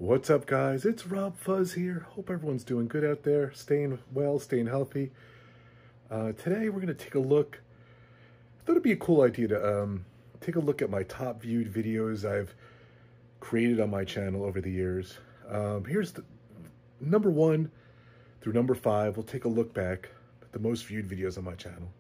What's up, guys? It's RobFuz here. Hope everyone's doing good out there, staying well, staying healthy. Today we're going to take a look. I thought it'd be a cool idea to take a look at my top viewed videos I've created on my channel over the years. Here's the number 1 through number 5. We'll take a look back at the most viewed videos on my channel.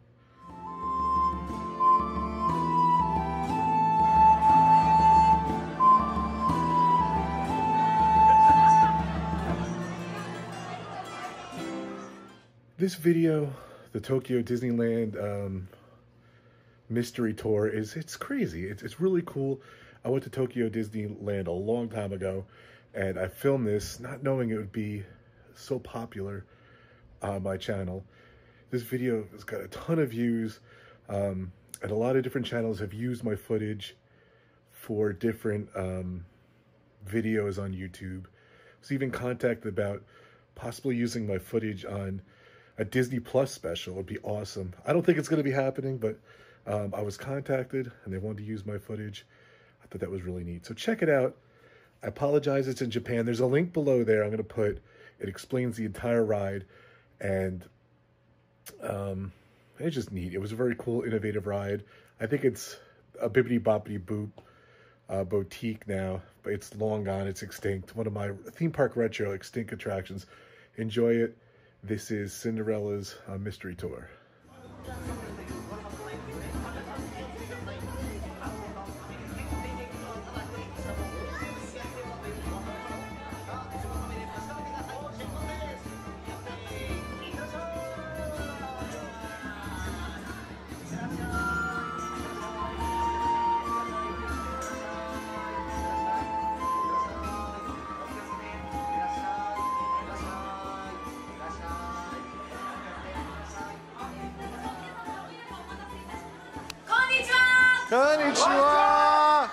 This video, the Tokyo Disneyland mystery tour, it's crazy. It's really cool. I went to Tokyo Disneyland a long time ago, and I filmed this not knowing it would be so popular on my channel. This video has got a ton of views, and a lot of different channels have used my footage for different videos on YouTube. I was even contacted about possibly using my footage on a Disney Plus special. Would be awesome. I don't think it's going to be happening, but I was contacted and they wanted to use my footage. I thought that was really neat. So check it out. I apologize, it's in Japan. There's a link below there I'm going to put. It explains the entire ride, and it's just neat. It was a very cool, innovative ride. I think it's a Bibbidi Boppidi Boop boutique now, but it's long gone. It's extinct. One of my theme park retro extinct attractions. Enjoy it. This is Cinderella's mystery tour. Konnichiwa!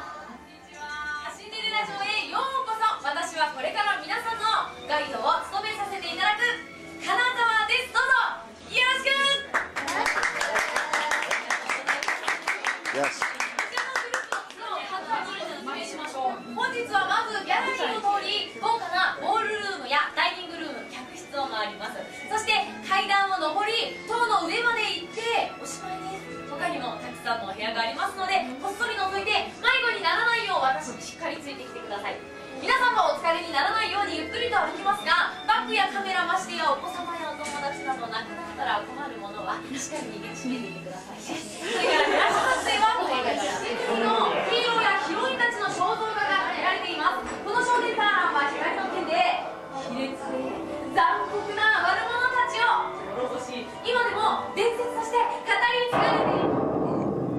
シンデレラ城へようこそ。私はこれから皆さんのガイドを務めさせていただく金沢です。どうぞよろしく。Yes. 本日はまずギャラリーの通り豪華なボールルームやダイニングルーム、客室を回ります。そして階段を上り塔の上まで行っておしまいです。他にもたくさんのお部屋がありますので、こっそり覗いて迷子にならないよう私にしっかりついてきてください。皆さんもお疲れにならないようにゆっくりと歩きますが、バッグやカメラ、ましてやお子様やお友達などなくなったら困るものはしっかり握りしめていてくださいね。それからフラッシュ撮影はごめんなさい。ディズニーのヒーローやヒロインたちの肖像画が建てられています。この少年ターンは光の剣で卑劣で残酷な悪者たちを滅ぼし、今でも伝説として語り継がれている。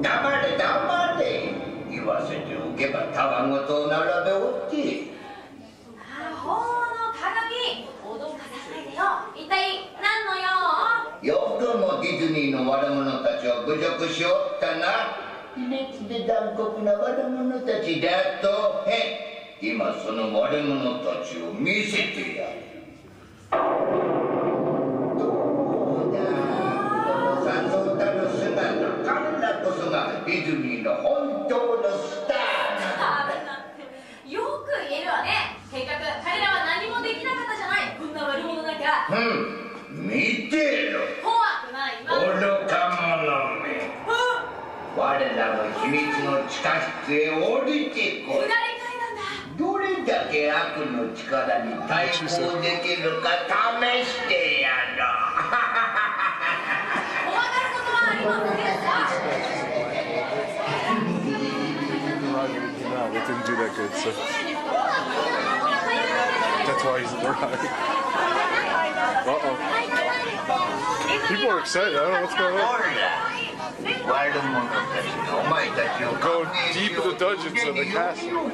黙れ黙れ、言わせておけばたわごとを並べおって。魔法の鏡、脅かさないでよ。一体何の用？よくもディズニーの悪者たちを侮辱しおったな。卑劣で残酷な悪者たちだと。今その悪者たちを見せてやる。どうだ、このさぞたる姿、彼らこそがディズニーの本当のスターなんだ。よく言えるわね。結局彼らは何もできなかったじゃない。こんな悪者なんか。見てろ。怖くない。愚か者め。我らの秘密の地下室へ降りてこい。どれだけ悪の力に対抗できるか試してやろう。怖がることはありませんか。No, it didn't do that good, so that's why he's around. Uh-oh. People are excited. I don't know what's going on. Go deep in the dungeons of the castle.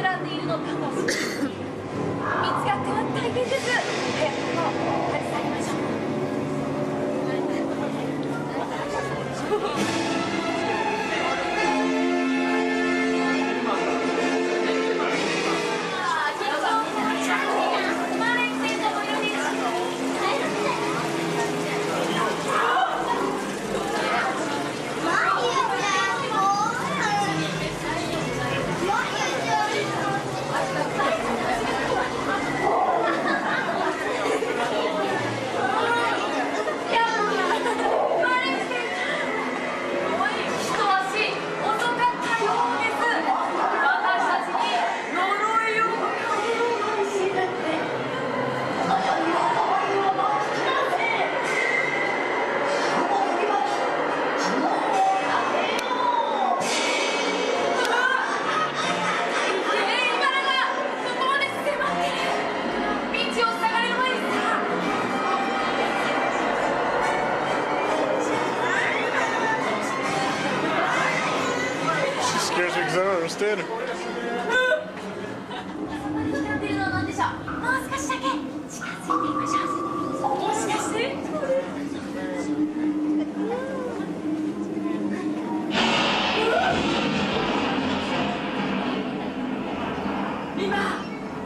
企んでいるのかもしれない。見つかっては大変です。早くここ立ち去りましょう。Scares me because I don't understand her. もう少しだけ近づいてみましょう。もしかして今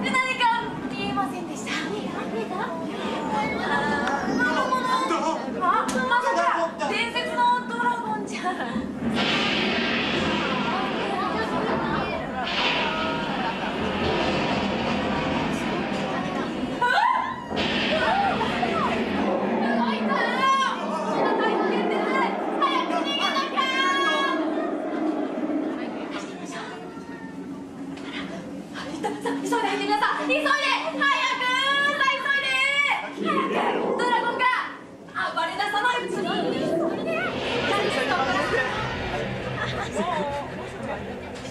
何か見えませんでした？見えた？まさか伝説のドラゴンじゃん。急いで入って皆さん、急いで、早くドラゴンが暴れ出さないうちに。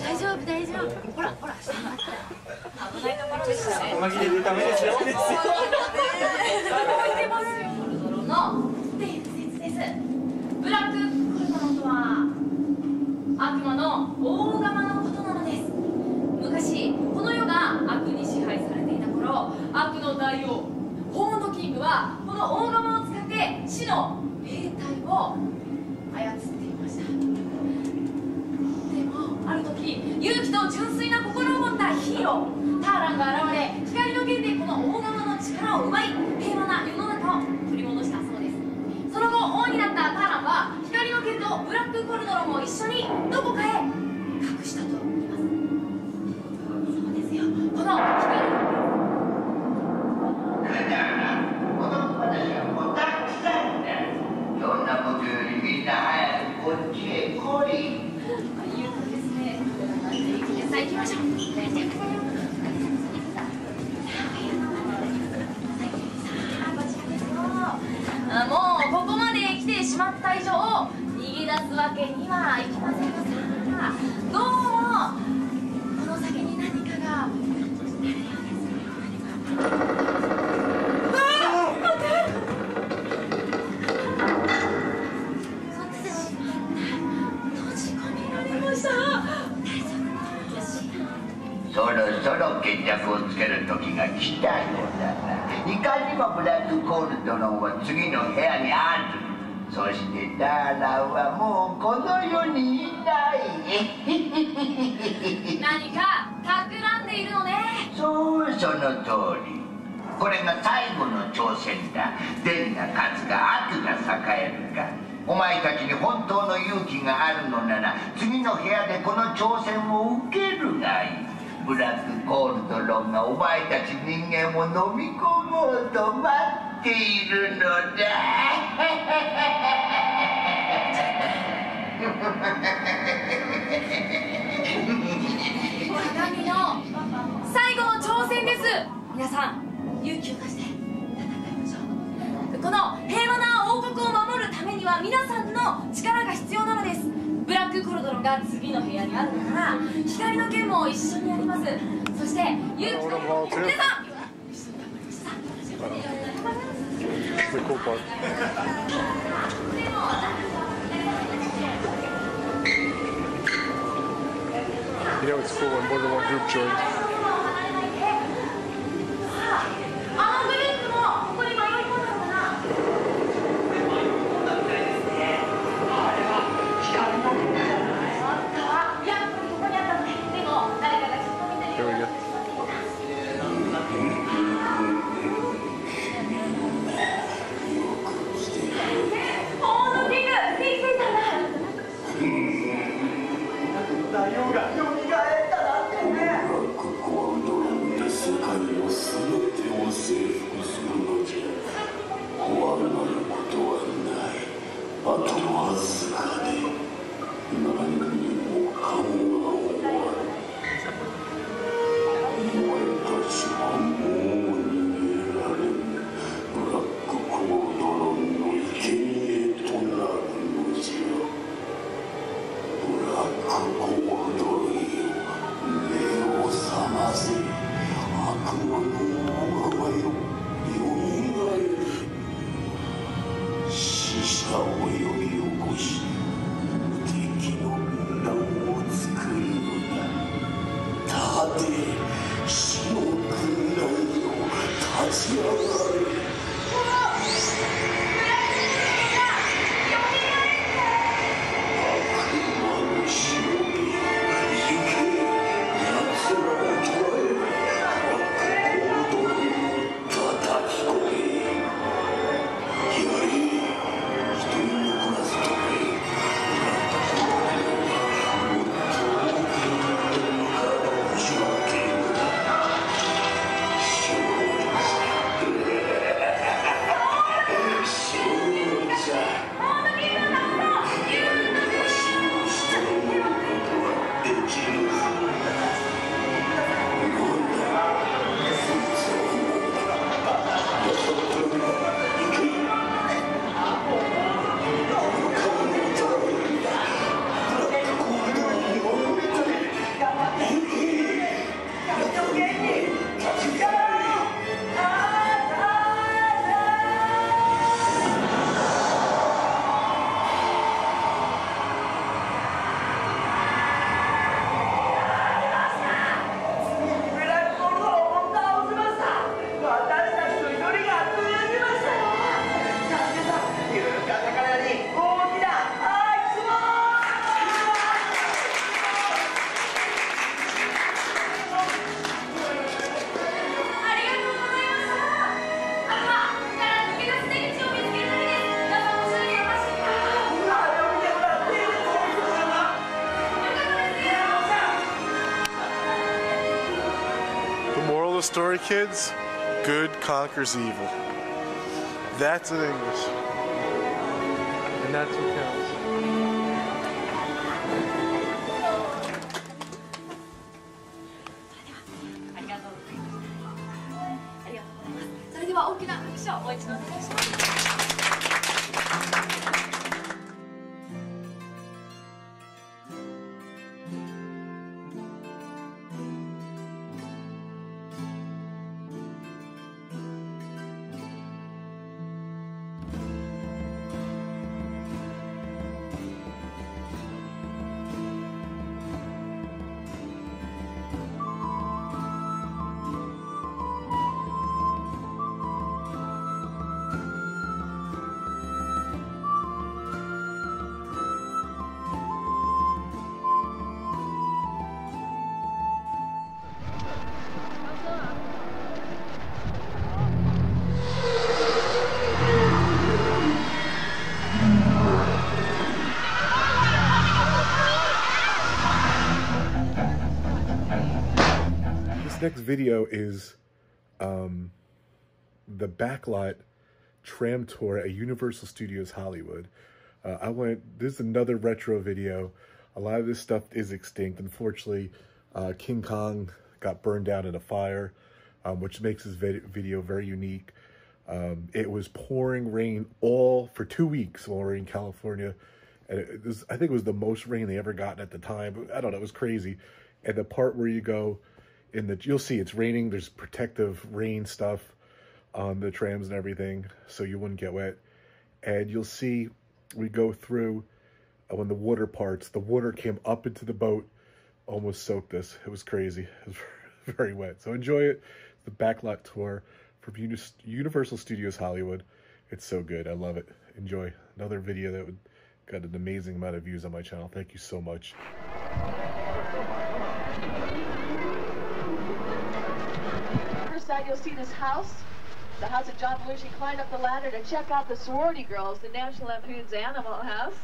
大丈夫大丈夫、ほらほら危ないところですね。細切れでダメですよ。動いてますよ。コロの伝説です。ブラックコルドロとは悪魔の大釜のことなのです。昔この世が悪に支配されていた頃、悪の大王ホーンドキングはこの大釜を使って死の兵隊を操っていました。でもある時、勇気と純粋な心を持ったヒーローターランが現れ、光の剣でこの大釜の力を奪い、平和な世の中を取り戻したそうです。その後王になったターランは光の剣とブラックコルドロも一緒にどこかへ隠したといいます。そうですよ、この光の子供話はもうたくさんだ。そんなことよりみんな早くこっちへ来い。言うとですね、さあ行きましょう。もうここまで来てしまった以上、逃げ出すわけにはいきませんから、どうもこの先に何かがあるようです。待って、閉じ込められました。そろそろ決着をつける時が来たようだな。いかにもブラックコールドロンは次の部屋にある。そしてターランはもうこの世にいない。何か企んでいるのね。そう、その通り。これが最後の挑戦だ。善が勝つか悪が栄えるか。お前たちに本当の勇気があるのなら、次の部屋でこの挑戦を受けるがいい。ブラックコールドロンがお前たち人間を飲み込もうと待っているのだ。鏡の最後の挑戦です。皆さん勇気を出して戦いましょう。この平和な王国を守るためには皆さんの力が必要なのです。ブラックコルドロンが次の部屋にあるから、光の剣も一緒にやります。そして勇気と皆さんThe cool part. You know, it's cool when more than one group joins. Moral of the story, kids, good conquers evil. That's in English. And that's what counts. それでは大きな拍手をもう一度お願いします。Next video is the backlot tram tour at Universal Studios Hollywood. This is another retro video. A lot of this stuff is extinct. Unfortunately, King Kong got burned down in a fire, which makes this video very unique. It was pouring rain for 2 weeks while we were in California. And I think it was the most rain they ever gotten at the time. I don't know, it was crazy. And the part where you go, you'll see it's raining. There's protective rain stuff on the trams and everything, so you wouldn't get wet. And you'll see we go through when the water parts. The water came up into the boat, almost soaked us. It was crazy. It was very wet. So enjoy it. The backlot tour from Universal Studios Hollywood. It's so good. I love it. Enjoy. Another video that got an amazing amount of views on my channel. Thank you so much. Side, you'll see this house, the house of John Belushi. Climbed up the ladder to check out the sorority girls, the National Lampoon's Animal House.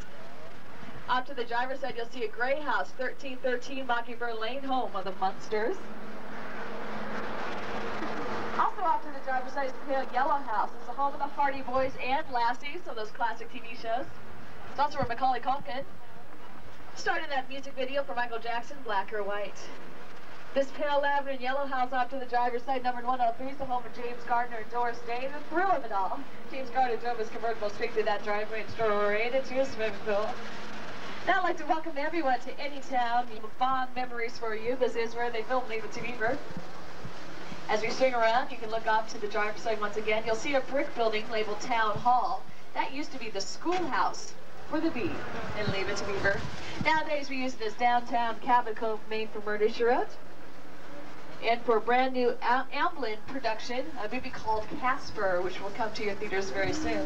Off to the driver's side, you'll see a gray house, 1313 Mockingbird Lane, home of the Munsters. Also off to the driver's side is the pale yellow house. It's the home of the Hardy Boys and Lassies, so those classic TV shows. It's also where Macaulay Culkin started that music video for Michael Jackson, Black or White. This pale lavender and yellow house off to the driver's side, number 103, is the home of James Gardner and Doris Day. The thrill of it all. James Gardner drove his convertible straight through that driveway and straight into a swimming pool. Now I'd like to welcome everyone to Anytown. Fond memories for you. This is where they filmed Leave It to Beaver. As we swing around, you can look off to the driver's side once again. You'll see a brick building labeled Town Hall. That used to be the schoolhouse for the Bee in Leave It to Beaver. Nowadays we use it as downtown Cabot Cove, Maine for Murder, She Wrote. And for a brand new Amblin production, a movie called Casper, which will come to your theaters very soon.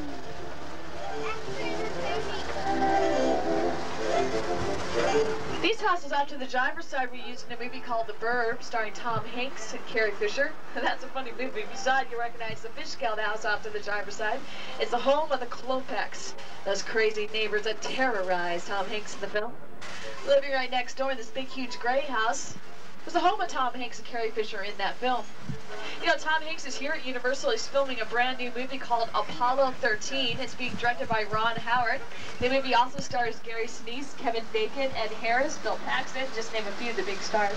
These houses off to the driver's side were used in a movie called The Burb, starring Tom Hanks and Carrie Fisher. That's a funny movie. Beside, you recognize the Fishkill house off to the driver's side. It's the home of the Klopeks, those crazy neighbors that terrorized Tom Hanks in the film. Living right next door in this big, huge gray house was the home of Tom Hanks and Carrie Fisher in that film. You know, Tom Hanks is here at Universal. He's filming a brand new movie called Apollo 13. It's being directed by Ron Howard. The movie also stars Gary Sinise, Kevin Bacon, Ed Harris, Bill Paxton, just name a few of the big stars.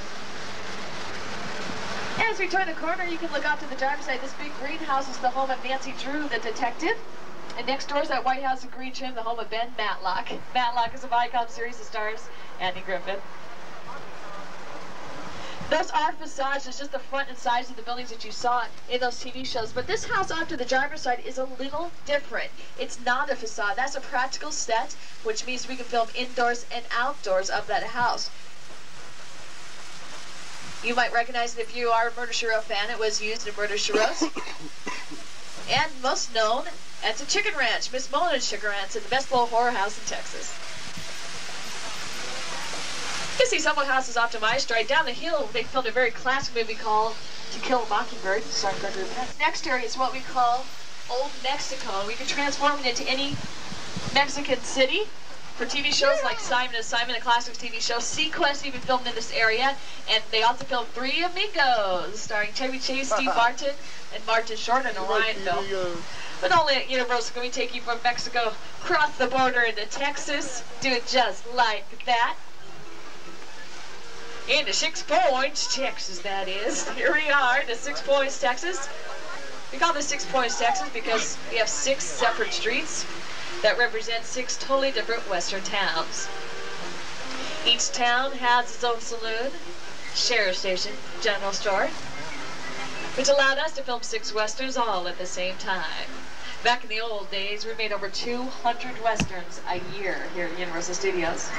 As we turn the corner, you can look out to the driver's side. This big greenhouse is the home of Nancy Drew, the detective. And next door is that White House in green trim, the home of Ben Matlock. Matlock is a Viacom series that stars Andy Griffith. Those are facades, it's just the front and sides of the buildings that you saw in those TV shows. But this house off to the driver's side is a little different. It's not a facade. That's a practical set, which means we can film indoors and outdoors of that house. You might recognize it if you are a Murder, She Wrote fan. It was used in Murder, She Wrote. And most known as a chicken ranch, Miss Mona's Chicken Ranch, in the best little horror house in Texas. You can see some of the houses off to my stride. Down the hill, they filmed a very classic movie called To Kill a Mockingbird. Starring Gregory. Next area is what we call Old Mexico. We can transform it into any Mexican city. For TV shows like Simon and Simon, a classic TV show, Sequest even filmed in this area, and they also filmed Three Amigos, starring Chevy Chase, Steve Martin, and Martin Short, and Orion film. But only at Universal can we take you from Mexico, cross the border into Texas, do it just like that. Into 6 Points, Texas, that is. Here we are in 6 Points, Texas. We call this 6 Points, Texas because we have 6 separate streets that represent 6 totally different western towns. Each town has its own saloon, sheriff station, general store, which allowed us to film 6 westerns all at the same time. Back in the old days, we made over 200 westerns a year here at Universal Studios.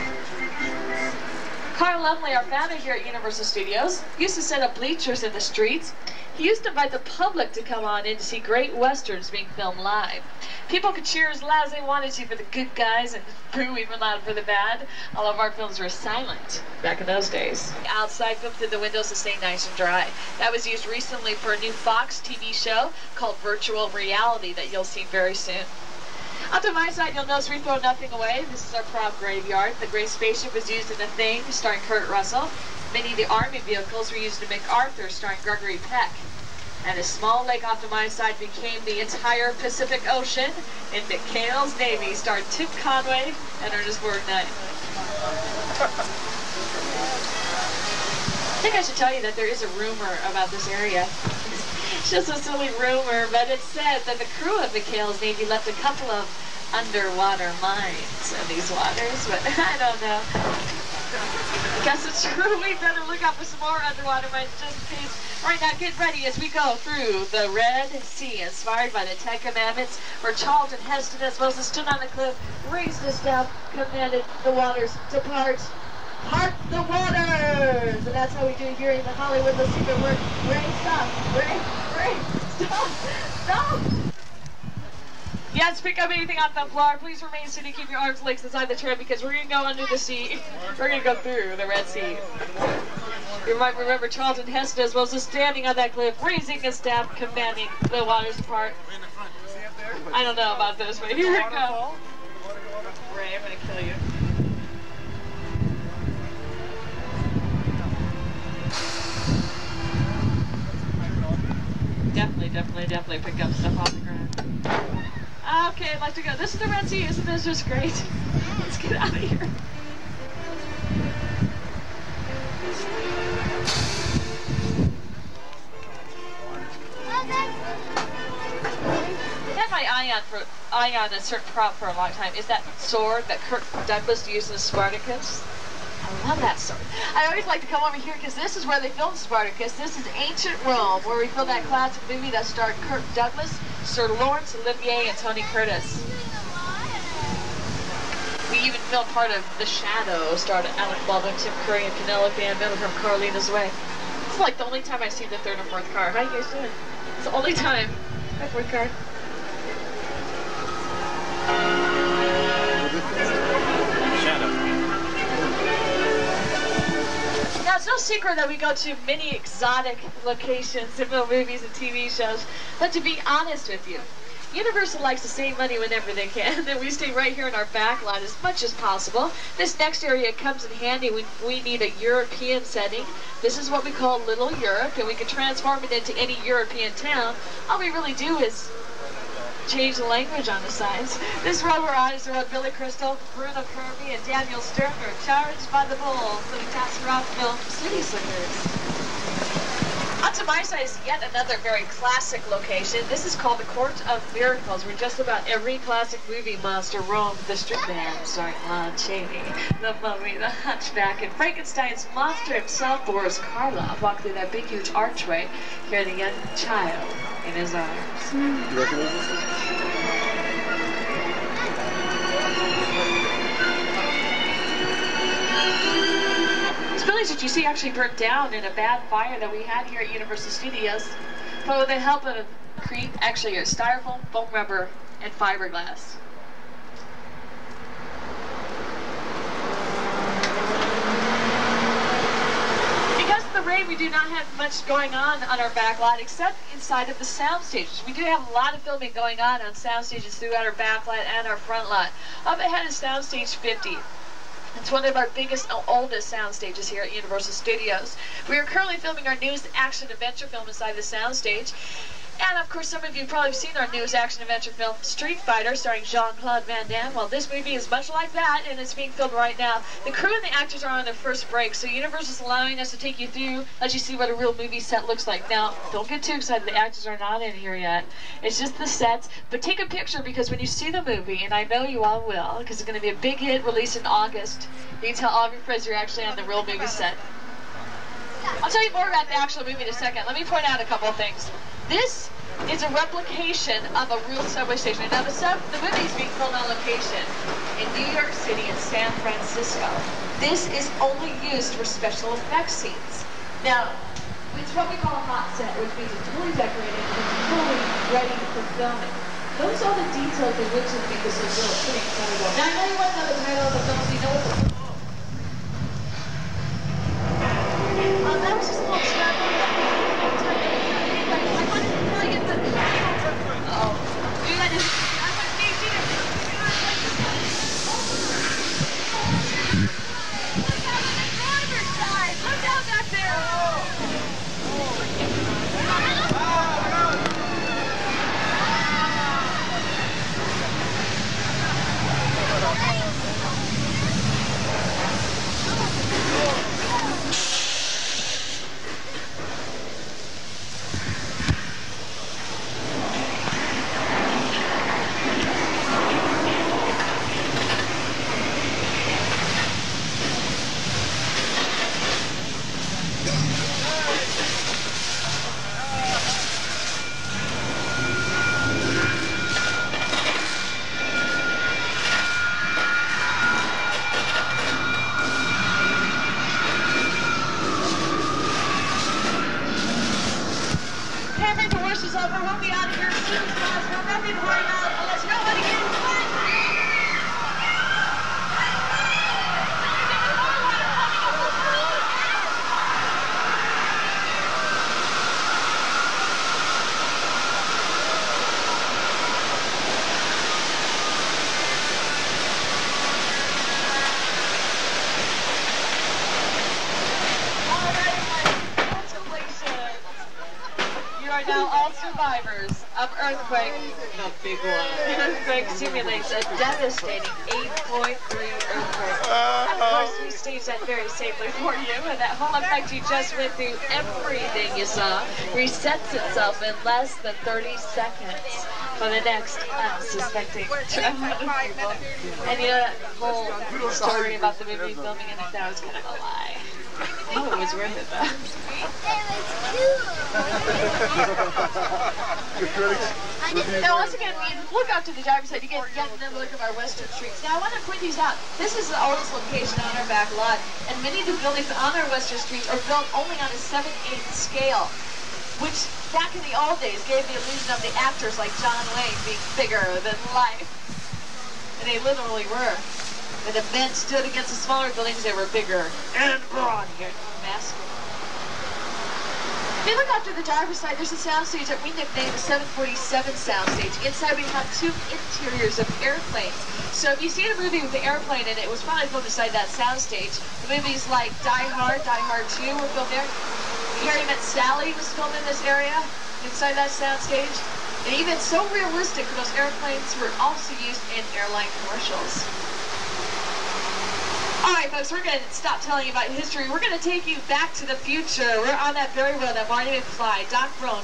Carl Lumley, our founder here at Universal Studios, used to set up bleachers in the streets. He used to invite the public to come on in to see great westerns being filmed live. People could cheer as loud as they wanted to for the good guys and boo even loud for the bad. All of our films were silent back in those days. Outside, filmed through the windows to stay nice and dry. That was used recently for a new Fox TV show called Virtual Reality that you'll see very soon. Up to my side, you'll notice we throw nothing away. This is our prop graveyard. The gray spaceship was used in The Thing, starring Kurt Russell. Many of the Army vehicles were used in MacArthur, starring Gregory Peck. And a small lake off to my side became the entire Pacific Ocean in McHale's Navy, starring Tim Conway and Ernest Borgnine. I think I should tell you that there is a rumor about this area. It's just a silly rumor, but it's said that the crew of McHale's Navy left a couple of underwater mines in these waters, but I don't know. I guess it's true. We better look out for some more underwater mines just in case. All right, now get ready as we go through the Red Sea, inspired by the Ten Commandments, where Charlton Heston, as Moses stood on the cliff, raised his staff, commanded the waters to part. Part the waters! And that's how we do it here in the Hollywood. Let's see if it works. Ray, stop. Stop. Yes, pick up anything off the floor. Please remain seated. Keep your arms and legs inside the trim because we're going to go under the sea. We're going to go through the Red Sea. You might remember Charlton Heston as Moses standing on that cliff, raising his staff, commanding the waters apart. I don't know about this, but here we go. Ray, I'm going to kill you. Definitely pick up stuff off the ground. Okay, I'd like to go. This is the Red Sea. Isn't this just great? Let's get out of here. I had my eye on a certain prop for a long time. Is that sword that Kirk Douglas used in Spartacus? I love that sword. I always like to come over here because this is where they filmed Spartacus. This is ancient Rome, where we filmed that classic movie that starred Kirk Douglas, Sir Laurence Olivier, and Tony Curtis. We even filmed part of The Shadow, starred Alec Baldwin, Tim Curry, and Penelope Ann Miller from Carlina's Way. It's like the only time I've seen the third or fourth car. How you guys doing? It's the only time. My fourth car. Now, it's no secret that we go to many exotic locations in film movies and TV shows, but to be honest with you, Universal likes to save money whenever they can, and we stay right here in our back lot as much as possible. This next area comes in handy when we need a European setting. This is what we call Little Europe, and we can transform it into any European town. All we really do is change the language on the signs. This road we're on is the road Billy Crystal, Bruno Kirby, and Daniel Stern are charged by the bulls for the Tasserand film City Slickers. On to my side is yet another very classic location. This is called the Court of Miracles, where just about every classic movie monster roamed the street band, starring Lon Chaney, the Mummy, the Hunchback, and Frankenstein's monster himself, Boris Karloff, walked through that big, huge archway, carrying a young child in his arms. You recognize this? Buildings that you see actually burnt down in a bad fire that we had here at Universal Studios, but with the help of Crete, actually styrofoam, foam rubber, and fiberglass. Because of the rain today we do not have much going on our back lot except inside of the sound stages. We do have a lot of filming going on sound stages throughout our back lot and our front lot. Up ahead is sound stage 50. It's one of our biggest, oldest sound stages here at Universal Studios. We are currently filming our newest action-adventure film inside the sound stage. And of course, some of you probably have seen our newest action-adventure film, Street Fighter, starring Jean-Claude Van Damme. Well, this movie is much like that, and it's being filmed right now. The crew and the actors are on their first break, so Universal's allowing us to take you through, let you see what a real movie set looks like. Now, don't get too excited, the actors are not in here yet. It's just the sets, but take a picture because when you see the movie, and I know you all will, because it's going to be a big hit released in August, you can tell all of your friends you're actually on the real movie set. I'll tell you more about the actual movie in a second. Let me point out a couple of things. This is a replication of a real subway station. Now, the movie is being filmed on location in New York City and San Francisco. This is only used for special effects scenes. Now, it's what we call a hot set, which means it's fully decorated and fully ready for filming. Notice all the details in which it make this look real pretty incredible. Now, I know you want to know the title of the film, so you know what the that was just a little scrap. We'll be out of here as soon as possible. Nothing to worry about unless nobody gets fun. Now all survivors of earthquake, the big one, earthquake simulates a devastating 8.3 earthquake. Of course, we staged that very safely for you, and that whole effect you just went through, everything you saw, resets itself in less than 30 seconds for the next unsuspecting traveler people. And you know that whole story about the movie filming in it, that was kind of a lie. Oh, it was worth it though. Now, once again, we look out to the driver's side, you get yet another look at our western streets. Now, I want to point these out. This is the oldest location on our back lot, and many of the buildings on our western streets are built only on a 7/8 scale, which back in the old days gave the illusion of the actors like John Wayne being bigger than life. And they literally were. When the men stood against the smaller buildings, they were bigger and broad-haired and masculine. If you look out to the driver's side, there's a soundstage that we nicknamed the 747 soundstage. Inside we have two interiors of airplanes. So if you see a movie with the airplane in it, it was probably filmed inside that soundstage. The movies like Die Hard 2 were filmed there. Harry Met Sally was filmed in this area, inside that soundstage. And even so realistic, those airplanes were also used in airline commercials. Alright folks, we're going to stop telling you about history. We're going to take you back to the future. We're on that very road that Marty McFly, Doc Brown,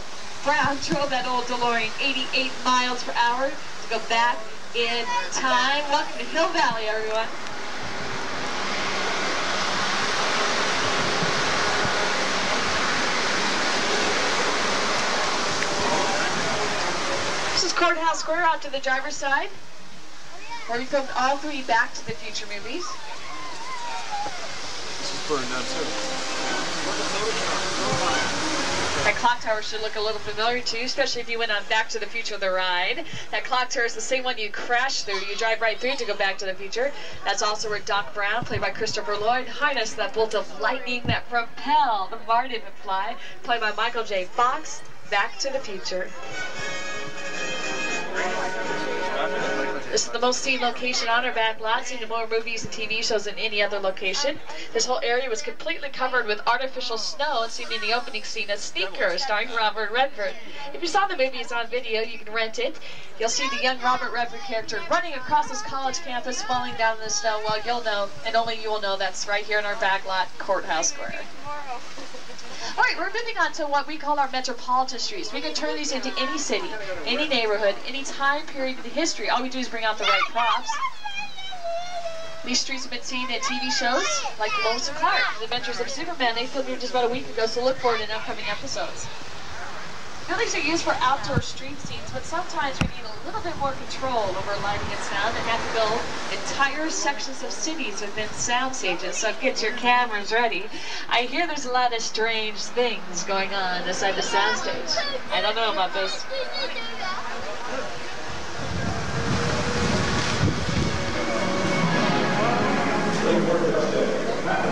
drove that old DeLorean 88 miles per hour to go back in time. Welcome to Hill Valley, everyone. This is Courthouse Square out to the driver's side, where we filmed all three Back to the Future movies. Burned down too. That clock tower should look a little familiar to you, especially if you went on Back to the Future the ride. That clock tower is the same one you crash through. You drive right through to go Back to the Future. That's also where Doc Brown, played by Christopher Lloyd, harnessed that bolt of lightning that propelled Marty McFly, played by Michael J. Fox, Back to the Future. This is the most seen location on our back lot, seen in more movies and TV shows than any other location. This whole area was completely covered with artificial snow and seen in the opening scene as Sneaker, starring Robert Redford. If you saw the movie, it's on video, you can rent it. You'll see the young Robert Redford character running across this college campus, falling down in the snow. Well, you'll know, and only you will know, that's right here in our back lot, Courthouse Square. All right, we're moving on to what we call our metropolitan streets. We can turn these into any city, any neighborhood, any time period in history. All we do is bring out the right props. These streets have been seen in TV shows like Lois and Clark, The Adventures of Superman. They filmed here just about a week ago, so look for it in upcoming episodes. Buildings are used for outdoor street scenes, but sometimes we need a little bit more control over lighting and sound and have to build entire sections of cities within sound stages. So get your cameras ready. I hear there's a lot of strange things going on inside the sound stage. I don't know about this.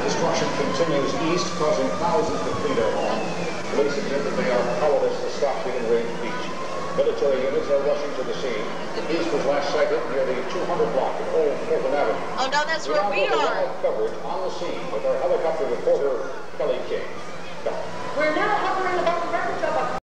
Destruction continues east, causing thousands to flee their homes. Police admit that they are powerless to stop the enraged beach. Military units are rushing to the scene. The beach was last sighted near the 200 block of Old Fulton Avenue. Oh no, that's where we are. Coverage on the scene with our helicopter reporter, Kelly King. We're now hovering above the wreckage of a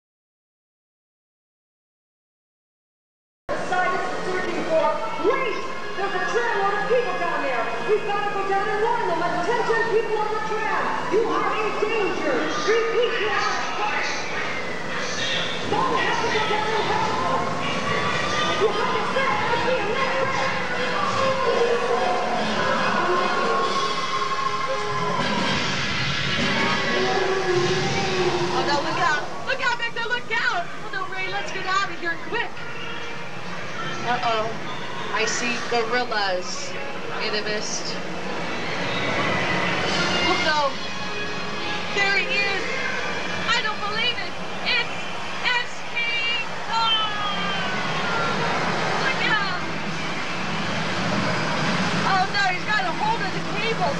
scientists searching for police. There's a tram load of people down there. We've got to go down and warn them. Attention, people on the tram. You are in danger. Repeat, you are. Don't have to go down and help them. You have to say, I see a man. Oh no, look out. Look out, Victor, look out. Oh no, Ray, let's get out of here quick. Uh-oh. I see gorillas in the mist. Oh no! There he is! I don't believe it! It's King Kong! Look out! Oh no, he's got a hold of the cable!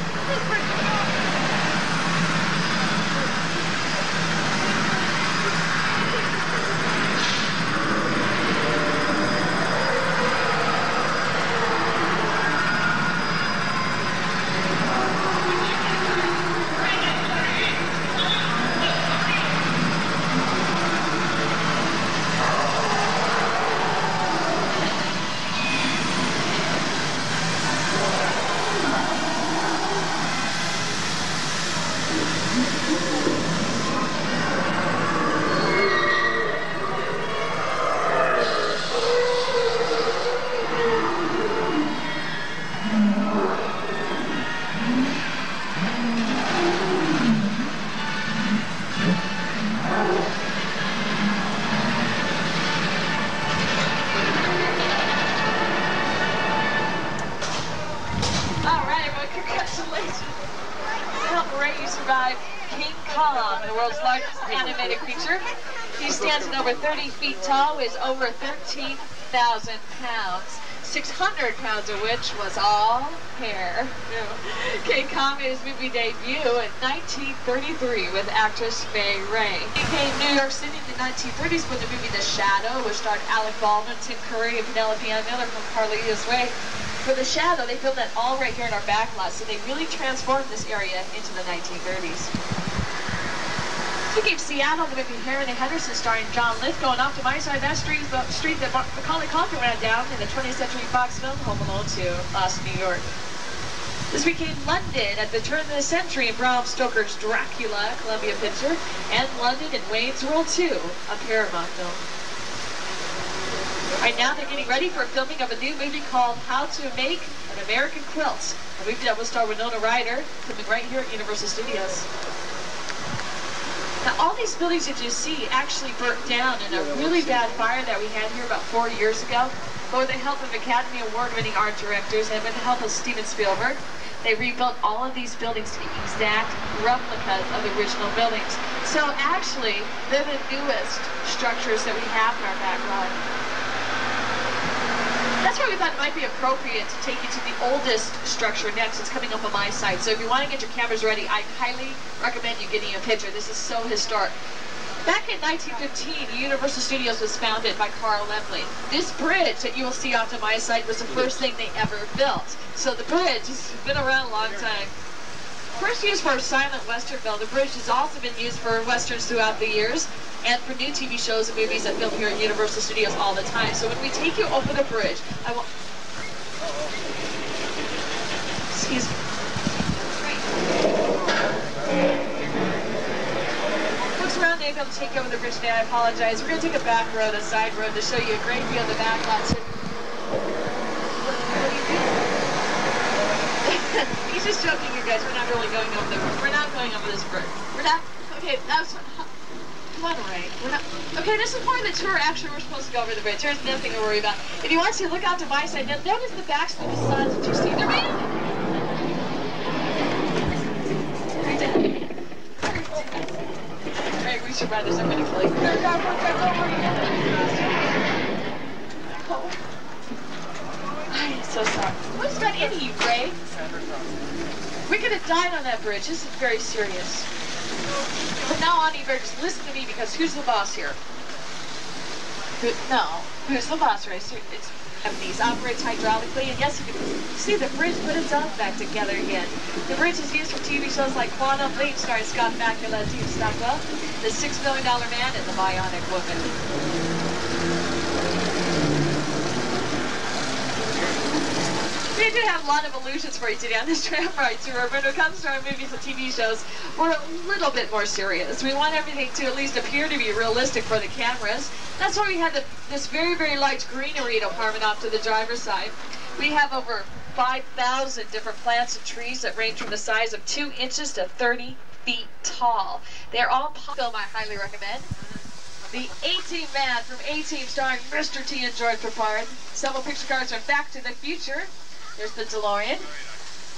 He stands at over 30 feet tall, weighs over 13,000 pounds, 600 pounds of which was all hair. King Kong made his movie debut in 1933 with actress Fay Wray. He came to New York City in the 1930s for the movie The Shadow, which starred Alec Baldwin, Tim Curry, and Penelope Ann Miller from Carlito's Way. For The Shadow, they filmed that all right here in our back lot, so they really transformed this area into the 1930s. We gave Seattle the movie Harry and Henderson starring John Lithgow, and off to my side, that street is the street that Macaulay Culkin ran down in the 20th Century Fox film Home Alone 2, Lost in New York. This became London at the turn of the century in Bram Stoker's Dracula, Columbia Picture, and London in Wayne's World 2, a Paramount film. Right now they're getting ready for filming of a new movie called How to Make an American Quilt, a movie that will star Winona Ryder, filming right here at Universal Studios. Now, all these buildings that you see actually burnt down in a really bad fire that we had here about 4 years ago. But with the help of Academy Award-winning art directors and with the help of Steven Spielberg, they rebuilt all of these buildings to be exact replicas of the original buildings. So actually, they're the newest structures that we have in our backlot. That's why we thought it might be appropriate to take you to the oldest structure next. It's coming up on my side. So if you want to get your cameras ready, I highly recommend you getting a picture. This is so historic. Back in 1915, Universal Studios was founded by Carl Laemmle. This bridge that you will see off to my side was the first thing they ever built. So the bridge has been around a long time. First used for a silent western film, the bridge has also been used for westerns throughout the years and for new TV shows and movies that film here at Universal Studios all the time. So when we take you over the bridge, I will... Excuse me. Folks around may be able to take you over the bridge today. I apologize. We're going to take a back road, a side road, to show you a great view of the back lots. He's just joking, you guys. We're not really going over the bridge. We're not going over this bridge. We're not. Okay, that's. Come on, Ray. We're not. Okay, this is part of the tour. Actually, we're supposed to go over the bridge. There's nothing to worry about. If you want to, look out to my side. Now, notice the backs of the facades that you see. They're made. Ray, we should ride this. I'm going to kill you. I'm so sorry. What's got in you, Ray? We could have died on that bridge. This is very serious. From now on, you better just listen to me, because who's the boss here? Who's the boss, Ray? It's Japanese. Operates hydraulically, and yes, you can see the bridge put itself back together again. The bridge is used for TV shows like Quantum Leap, starring Scott Bakula and Steve Stockwell, The $6 Million Man, and The Bionic Woman. We do have a lot of illusions for you today on this tram ride tour, but when it comes to our movies and TV shows, we're a little bit more serious. We want everything to at least appear to be realistic for the cameras. That's why we have this very, very large greenery department off to the driver's side. We have over 5,000 different plants and trees that range from the size of 2 inches to 30 feet tall. They're all film I highly recommend. The A-Team Man from A-Team starring Mr. T and George Papard. Several picture cards from Back to the Future. There's the DeLorean,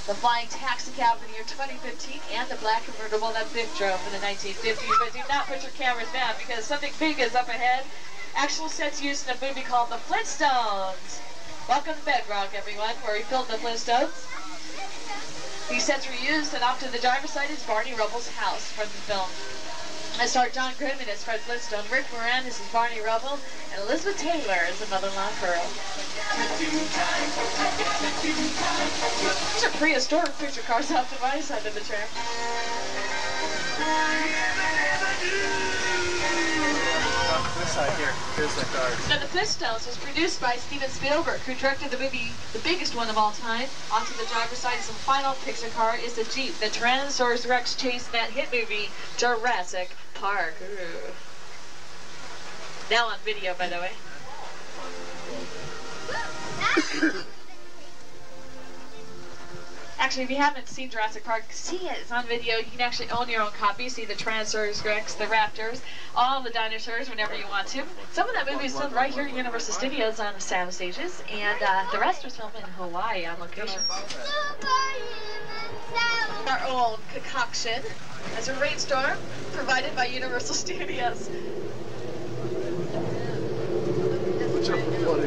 the flying taxi cab for the year 2015, and the black convertible that Biff drove in the 1950s. But do not put your cameras down, because something big is up ahead. Actual sets used in a movie called The Flintstones. Welcome to Bedrock, everyone, where we filmed The Flintstones. These sets were used, and off to the driver's side is Barney Rubble's house from the film. I star John Goodman as Fred Flintstone, Rick Moranis as Barney Rubble, and Elizabeth Taylor as the mother-in-law Pearl. These are prehistoric picture cars off to my side of the tram. This side here. Here's the car. Now, The Flintstones was produced by Steven Spielberg, who directed the movie, the biggest one of all time. Onto the driver's side, some final picture car is the Jeep. The Tyrannosaurus Rex chased that hit movie, Jurassic Park. Ooh. Now on video, by the way. Actually, if you haven't seen Jurassic Park, see it. It's on video. You can actually own your own copy. See the Tyrannosaurus Rex, the Raptors, all the dinosaurs whenever you want to. Some of that movie is filmed right here at Universal Studios on the sound stages, and the rest was filmed in Hawaii on location. Our own concoction as a rainstorm provided by Universal Studios.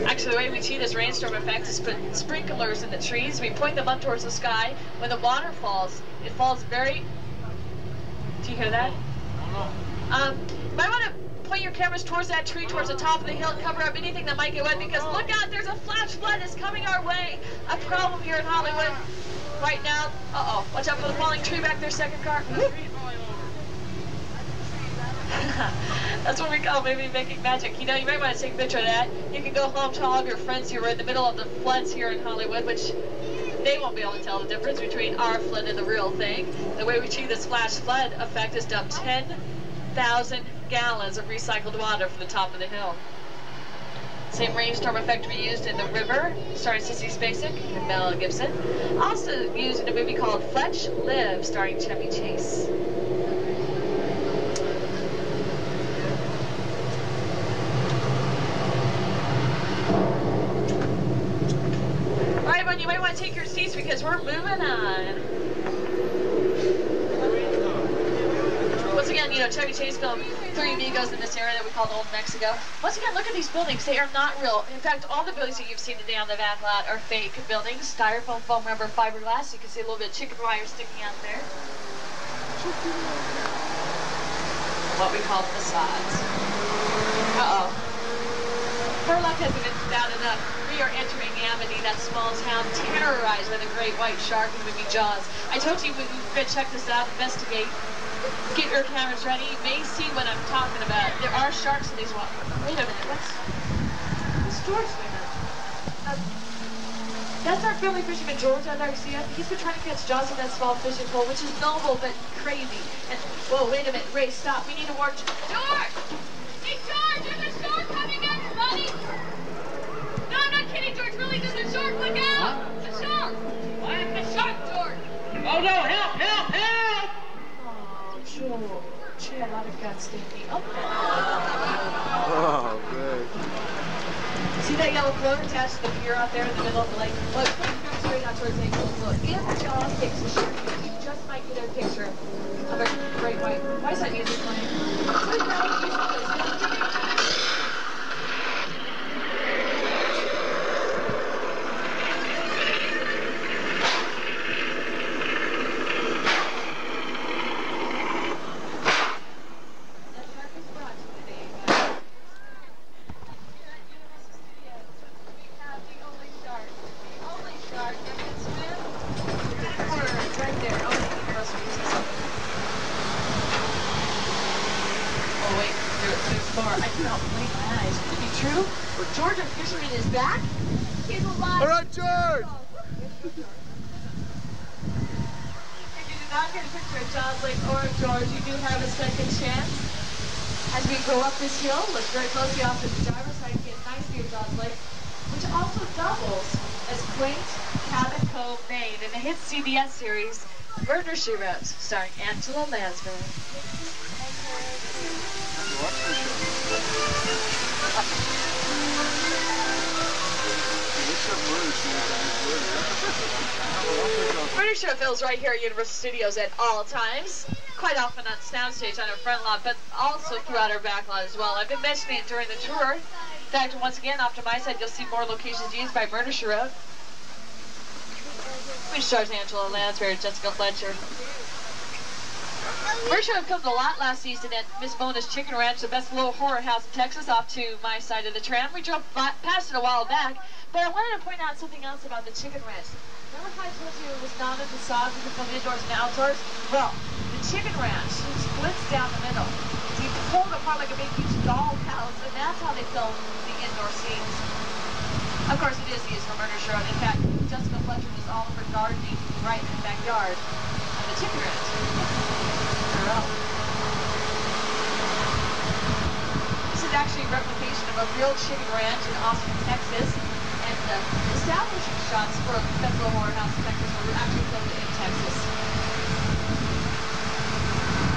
Actually, the way we achieve this rainstorm effect is put sprinklers in the trees. We point them up towards the sky. When the water falls, it falls very... Do you hear that? You might want to point your cameras towards that tree, towards the top of the hill, and cover up anything that might get wet, because look out, there's a flash flood that's coming our way. A problem here in Hollywood right now. Uh-oh, watch out for the falling tree back there, second car. That's what we call movie making magic. You know, you might want to take a picture of that. You can go home to all of your friends who are in the middle of the floods here in Hollywood, which they won't be able to tell the difference between our flood and the real thing. The way we achieve this flash flood effect is dump 10,000 gallons of recycled water from the top of the hill. Same rainstorm effect we used in The River, starring Sissy Spacek and Mel Gibson. Also used in a movie called Fletch Live, starring Chevy Chase. You might want to take your seats because we're moving on. Once again, you know, Chevy Chase filmed Three Amigos in this area that we called Old Mexico. Once again, look at these buildings. They are not real. In fact, all the buildings that you've seen today on the back lot are fake buildings. Styrofoam, foam rubber, fiberglass. You can see a little bit of chicken wire sticking out there. What we call facades. Uh-oh. Her luck hasn't been bad enough. We are entering Amity, that small town terrorized by the great white shark in the movie Jaws. I told you we could check this out, investigate, get your cameras ready. You may see what I'm talking about. There are sharks in these waters. Wait a minute, what's George doing? That's our family fisherman George out there. See him? He's been trying to catch Jaws in that small fishing pole, which is noble but crazy. And whoa, wait a minute, Ray, stop. We need to warn George! Hey, George, there's a shark coming, everybody! No, I'm not kidding, George. Really, there's a shark. Look out! Huh? It's a shark! What? A shark, George! Oh, no! Help! Help! Help! Oh, George. She had a lot of guts, didn't he? Oh, good. See that yellow float attached to the pier out there in the middle of the lake? Well, it's coming straight out towards the float. If Jaws takes a shark, you just might get a picture of a great white. Why is that music playing? Good, that was music playing. All right, George! If you did not get a picture of Jaws Lake or George, you do have a second chance. As we go up this hill, look very closely off to the driver's side, get a nice view of Jaws Lake, which also doubles as quaint cabin cove Maine in the hit CBS series, Murder, She Wrote, starring Angela Lansbury. Murder Show fills right here at Universal Studios at all times. Quite often on soundstage on our front lot, but also throughout our back lot as well. I've been mentioning it during the tour. In fact, once again, off to my side, you'll see more locations used by Murder, She Wrote, which stars Angela Lansbury, Jessica Fletcher. Murder Show filmed a lot last season at Miss Mona's Chicken Ranch, the best little horror house in Texas, off to my side of the tram. We drove past it a while back, but I wanted to point out something else about the Chicken Ranch. Remember how I told you it was not a facade, we could film indoors and outdoors? Well, the Chicken Ranch splits down the middle. So you pull it apart like a big huge doll house, and that's how they film the indoor scenes. Of course, it is used for Murder Show. In fact, Jessica Fletcher does all of her gardening right in the backyard of the Chicken Ranch. This is actually a replication of a real chicken ranch in Austin, Texas, and the establishing shots for Federal Horror House in Texas were actually filmed in Texas.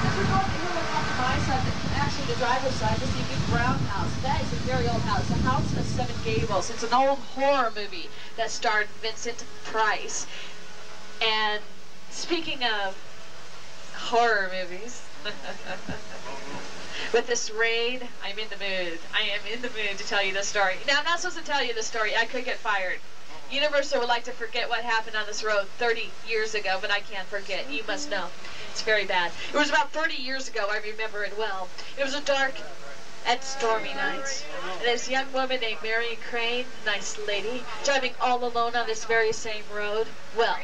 As we go up the hill off to my side, actually the driver's side, this is a big brown house. That is a very old house, the House of Seven Gables. It's an old horror movie that starred Vincent Price. And speaking of horror movies, with this rain, I'm in the mood. I am in the mood to tell you this story. Now, I'm not supposed to tell you this story. I could get fired. Universal would like to forget what happened on this road 30 years ago, but I can't forget. You must know. It's very bad. It was about 30 years ago. I remember it well. It was a dark and stormy night. And this young woman named Mary Crane, nice lady, driving all alone on this very same road. Well,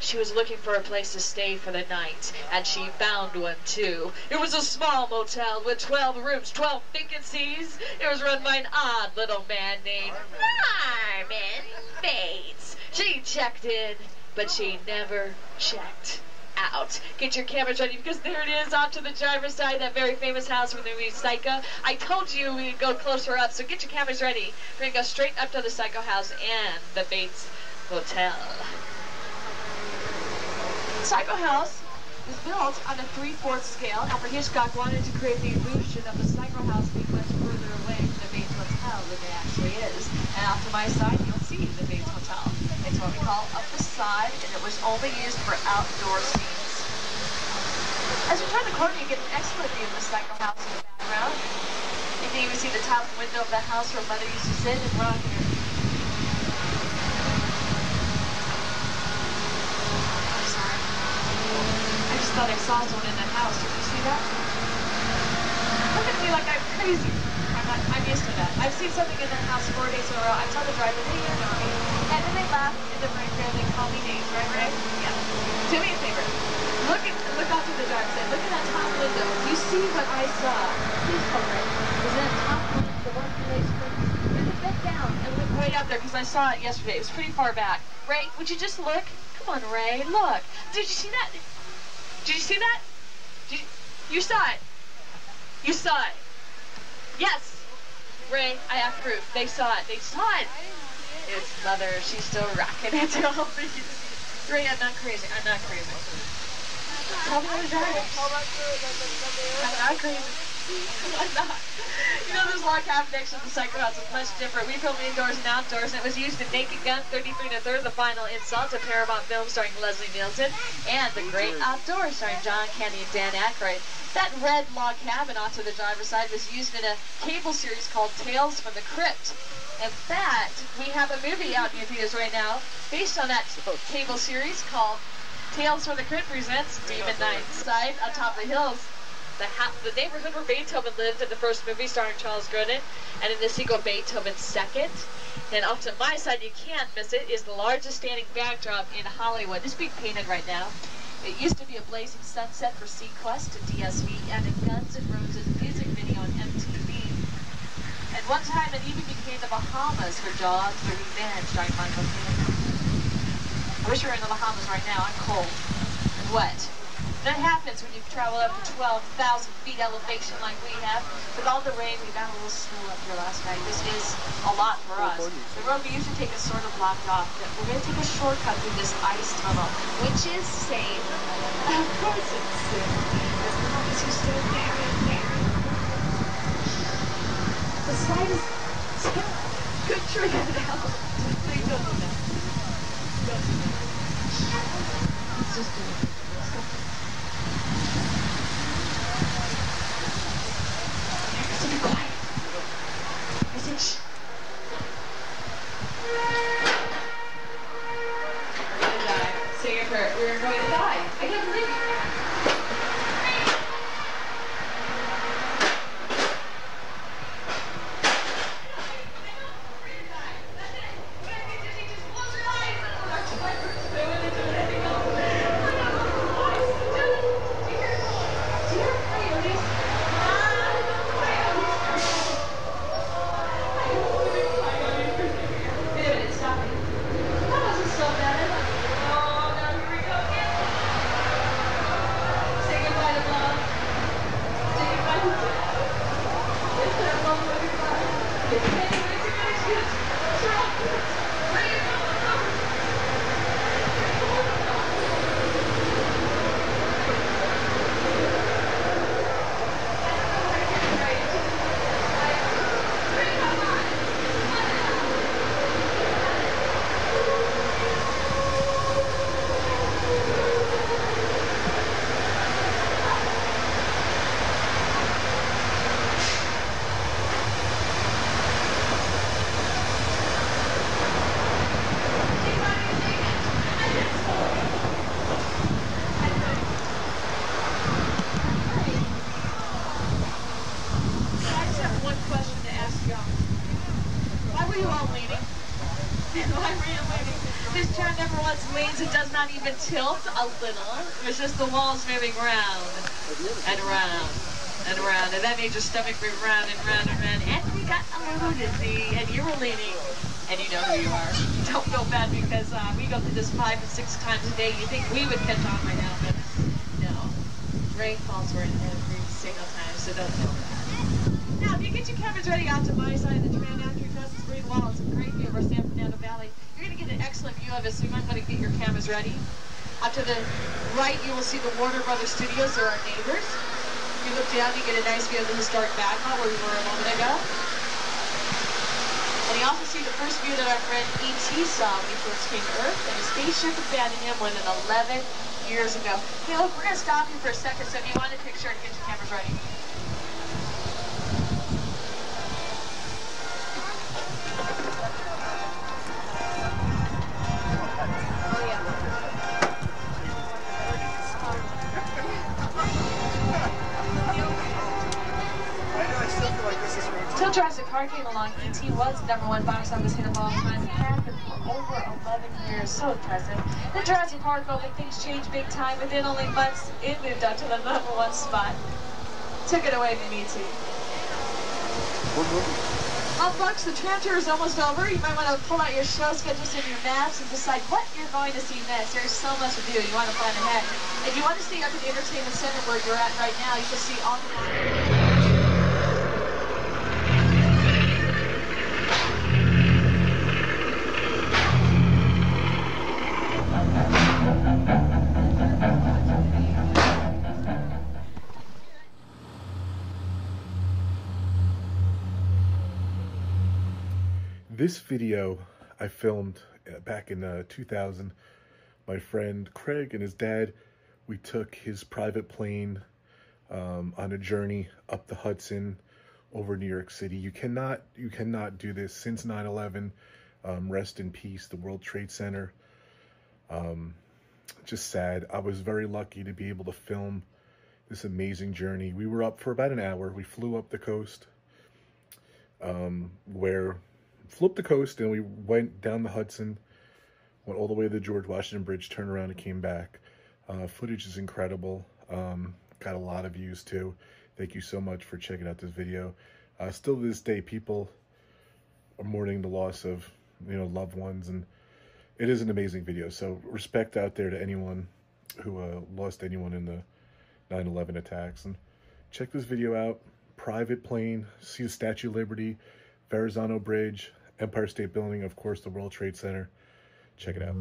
she was looking for a place to stay for the night, and she found one too. It was a small motel with 12 rooms, 12 vacancies. It was run by an odd little man named Norman Bates. She checked in, but she never checked out. Get your cameras ready, because there it is off to the driver's side, that very famous house from the movie Psycho. I told you we'd go closer up, so get your cameras ready. We're going to go straight up to the Psycho house and the Bates Hotel. Psycho House was built on a 3/4 scale. Alfred Hitchcock wanted to create the illusion of the Psycho House being much further away from the Bates Hotel than it actually is. And off to my side, you'll see the Bates Hotel. It's what we call a facade, and it was only used for outdoor scenes. As you turn the corner, you get an excellent view of the cycle house in the background. You can even see the top window of the house where Mother used to sit and rock here. I'm sorry. I just thought I saw someone in the house. Did you see that? Look at me like I'm crazy. I'm used to that. I've seen something in the house 4 days in a row. I tell the driver, hey, you're naughty. And then they laugh in the break and they call me names, right, Ray? Yeah. Do me a favor. Look out to the driver. Say, look at that top window. Do you see what I saw? Please tell Ray. Is that top window, the one from Ray's place? Bring it back down and look right out there because I saw it yesterday. It was pretty far back. Ray, would you just look? Come on, Ray, look. Did you see that? Did you see that? You saw it. You saw it. Yes. Ray, I have proof. They saw it. They saw it. It's Mother. She's still rocking it. Ray, I'm not crazy. I'm not crazy. Tell me what to drive. I'm not crazy. I'm not. You know, this log cabin next to the cycle house is much different. We filmed indoors and outdoors, and it was used in Naked Gun 33 1/3, the final insult, a Paramount film starring Leslie Nielsen, and The Great Outdoors starring John Candy and Dan Aykroyd. That red log cabin off to the driver's side was used in a cable series called Tales from the Crypt. In fact, we have a movie out in theaters right now based on that cable series called Tales from the Crypt presents Demon Night. Side on top of the hills. The neighborhood where Beethoven lived in the first movie starring Charles Grodin, and in the sequel Beethoven's Second. And off to my side, you can't miss it, is the largest standing backdrop in Hollywood. It's being painted right now. It used to be a blazing sunset for Sequest, a DSV, and a Guns N' Roses music video on MTV. At one time, it even became the Bahamas for Jaws for Revenge starring Michael Caine. I wish we were in the Bahamas right now. I'm cold and wet. That happens when you travel up to 12,000 feet elevation like we have. With all the rain, we got a little snow up here last night. This is a lot for us. The road we usually take is sort of blocked off. We're going to take a shortcut through this ice tunnel, which is safe. Of course it's safe. As long as you stay there. The slide is still good tree now. Please don't do that. Don't do that. Let's just do it. Be quiet. I said, shh. We're going to die. Say your prayer. We're going to die. I can't believe it. Tilt a little. It was just the walls moving round and round and round, and that made your stomach move round and round and round, and we got a little dizzy, and you were leaning, and you know who you are. Don't feel bad because we go through this 5 to 6 times a day. You think we would catch on by now, but no. Rain falls for it every single time, so don't feel bad. Now, if you get your cameras ready out to my side of the train after you cross this green wall, it's a great view of our San Fernando Valley. You're going to get an excellent view of it, so you might want to get your cameras ready. Up to the right, you will see the Warner Brothers Studios. They're our neighbors. If you look down, you get a nice view of the historic Bagwell where we were a moment ago. And you also see the first view that our friend E.T. saw when he first came to Earth, and a spaceship abandoned him more than 11 years ago. Hey, look, we're going to stop you for a second, so if you want a picture, get your cameras ready. Until Jurassic Park came along, E.T. was the #1 box office hit of all time. It happened for over 11 years. So impressive. Then Jurassic Park opened, things changed big time. Within only months, it moved up to the #1 spot. Took it away from E.T. Well, folks, the tram tour is almost over. You might want to pull out your show schedules and your maps and decide what you're going to see next. There's so much to do. You want to plan ahead. If you want to stay up at the entertainment center where you're at right now, you can see all the... This video I filmed back in 2000. My friend Craig and his dad, we took his private plane on a journey up the Hudson over New York City. You cannot do this since 9/11. Rest in peace, the World Trade Center. Just sad. I was very lucky to be able to film this amazing journey. We were up for about an hour. We flew up the coast, flew up the coast, and we went down the Hudson, went all the way to the George Washington Bridge, turned around and came back. Footage is incredible. Got a lot of views too. Thank you so much for checking out this video. Still to this day, people are mourning the loss of, loved ones, and it is an amazing video. So respect out there to anyone who lost anyone in the 9/11 attacks. And check this video out. Private plane, see the Statue of Liberty, Verrazano Bridge, Empire State Building, of course, the World Trade Center. Check it out.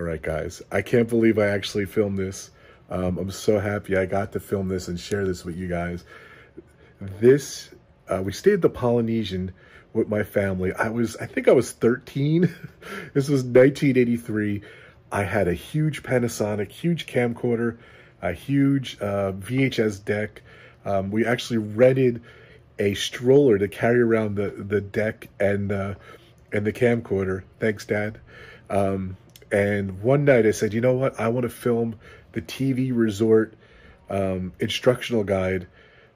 All right, guys. I can't believe I actually filmed this. I'm so happy I got to film this and share this with you guys. This, we stayed at the Polynesian with my family. I think I was 13. This was 1983. I had a huge Panasonic, huge camcorder, a huge VHS deck. We actually rented a stroller to carry around the deck and the camcorder. Thanks, Dad. And one night I said, you know what? I want to film the TV resort instructional guide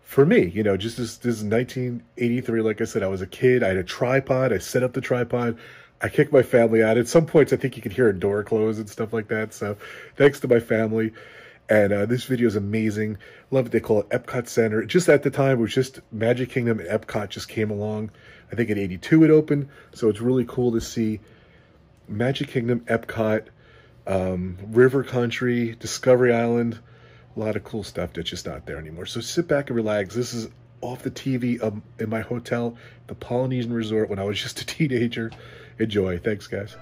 for me. You know, just this is 1983. Like I said, I was a kid. I had a tripod. I set up the tripod. I kicked my family out. At some points, I think you could hear a door close and stuff like that. So thanks to my family. And this video is amazing. Love it. They call it Epcot Center. Just at the time, it was just Magic Kingdom and Epcot just came along. I think in '82 it opened. So it's really cool to see Magic Kingdom, Epcot, River Country, Discovery Island. A lot of cool stuff that's just not there anymore. So sit back and relax. This is off the TV in my hotel, the Polynesian Resort, when I was just a teenager. Enjoy. Thanks, guys.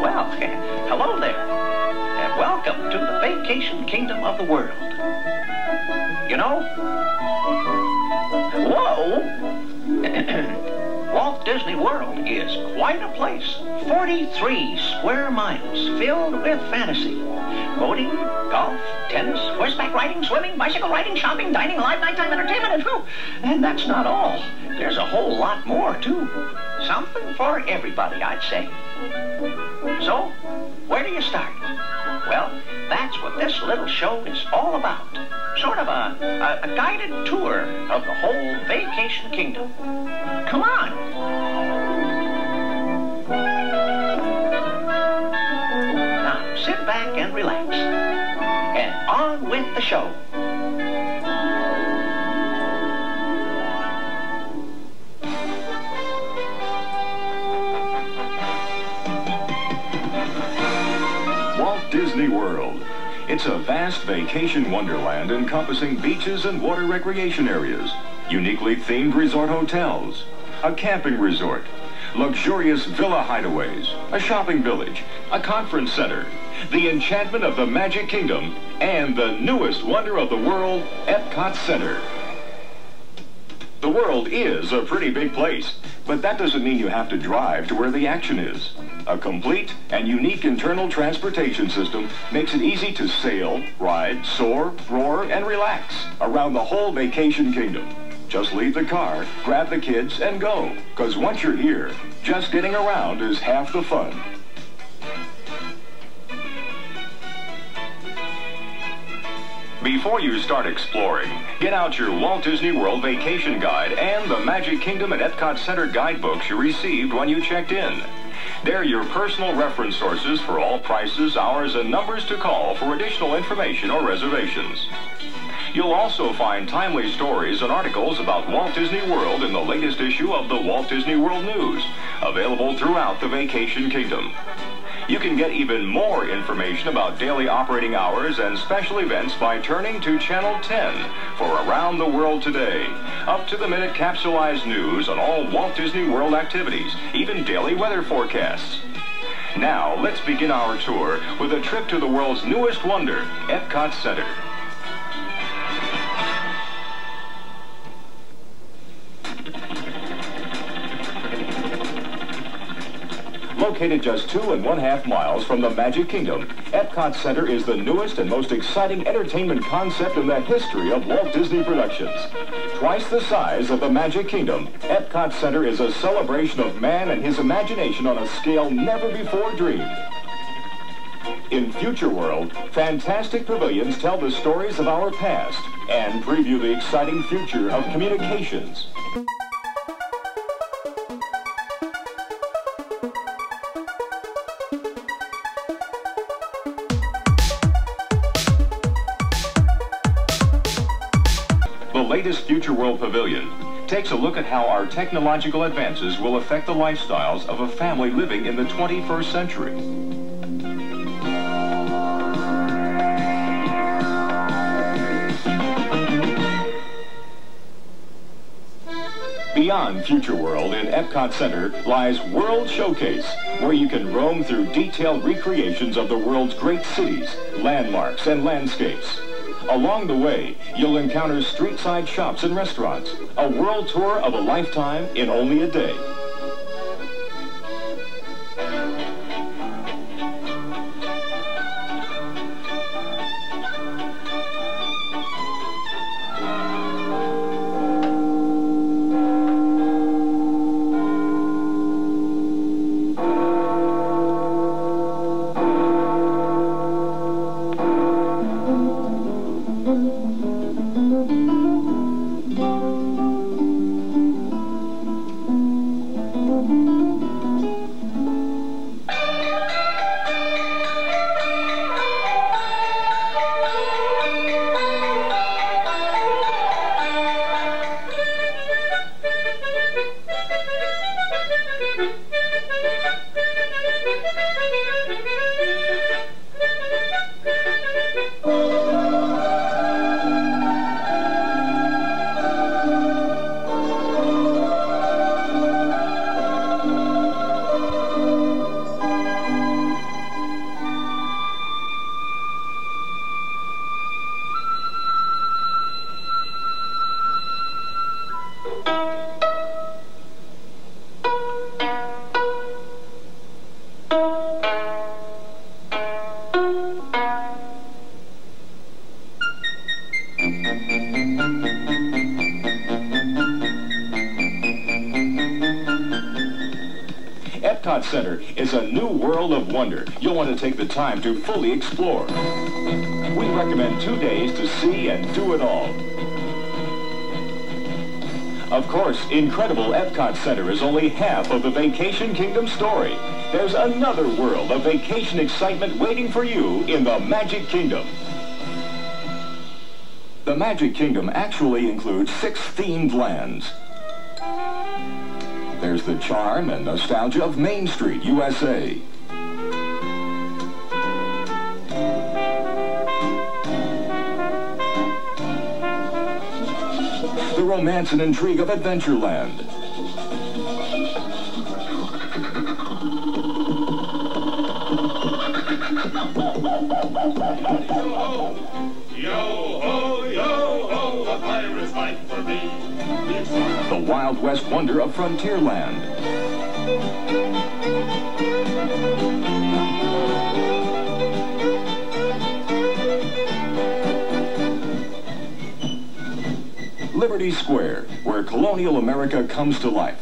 Well, hello there, and welcome to the Vacation Kingdom of the world. You know, whoa! Walt Disney World is quite a place. 43 square miles filled with fantasy. Boating, golf, tennis, horseback riding, swimming, bicycle riding, shopping, dining, live nighttime entertainment, and that's not all. There's a whole lot more, too. Something for everybody, I'd say. So, where do you start? Well, that's what this little show is all about. Sort of a guided tour of the whole Vacation Kingdom. Come on. Now, sit back and relax. And on with the show. Walt Disney World. It's a vast vacation wonderland encompassing beaches and water recreation areas, uniquely themed resort hotels, a camping resort, luxurious villa hideaways, a shopping village, a conference center, the enchantment of the Magic Kingdom, and the newest wonder of the world, Epcot Center. The world is a pretty big place, but that doesn't mean you have to drive to where the action is. A complete and unique internal transportation system makes it easy to sail, ride, soar, roar, and relax around the whole Vacation Kingdom. Just leave the car, grab the kids, and go. Because once you're here, just getting around is half the fun. Before you start exploring, get out your Walt Disney World Vacation Guide and the Magic Kingdom and Epcot Center guidebooks you received when you checked in. They're your personal reference sources for all prices, hours, and numbers to call for additional information or reservations. You'll also find timely stories and articles about Walt Disney World in the latest issue of the Walt Disney World News, available throughout the Vacation Kingdom. You can get even more information about daily operating hours and special events by turning to Channel 10 for Around the World Today. Up-to-the-minute capsulized news on all Walt Disney World activities, even daily weather forecasts. Now, let's begin our tour with a trip to the world's newest wonder, Epcot Center. Located just 2½ miles from the Magic Kingdom, Epcot Center is the newest and most exciting entertainment concept in the history of Walt Disney Productions. Twice the size of the Magic Kingdom, Epcot Center is a celebration of man and his imagination on a scale never before dreamed. In Future World, fantastic pavilions tell the stories of our past and preview the exciting future of communications. The latest Future World Pavilion takes a look at how our technological advances will affect the lifestyles of a family living in the 21st century. Beyond Future World in Epcot Center lies World Showcase, where you can roam through detailed recreations of the world's great cities, landmarks, and landscapes. Along the way, you'll encounter street-side shops and restaurants, a world tour of a lifetime in only a day. Epcot Center is a new world of wonder you'll want to take the time to fully explore. We recommend 2 days to see and do it all. Of course, incredible Epcot Center is only half of the Vacation Kingdom story. There's another world of vacation excitement waiting for you in the Magic Kingdom. The Magic Kingdom actually includes 6 themed lands. There's the charm and nostalgia of Main Street, USA. The romance and intrigue of Adventureland. Yo-ho, yo-ho, a pirate's life for me. The Wild West wonder of Frontierland. Liberty Square, where colonial America comes to life.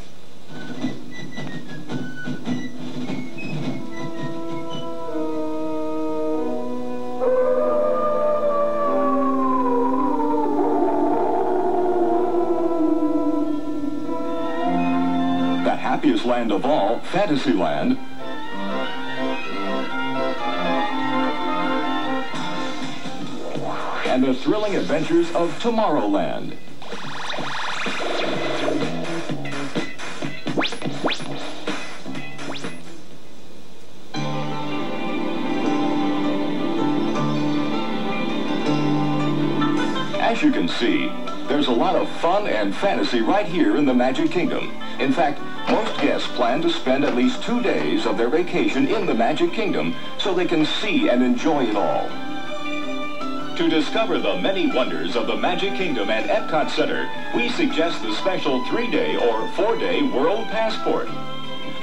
Happiest land of all, Fantasyland. And the thrilling adventures of Tomorrowland. As you can see, there's a lot of fun and fantasy right here in the Magic Kingdom. In fact, most guests plan to spend at least 2 days of their vacation in the Magic Kingdom so they can see and enjoy it all. To discover the many wonders of the Magic Kingdom and Epcot Center, we suggest the special 3-day or 4-day World Passport.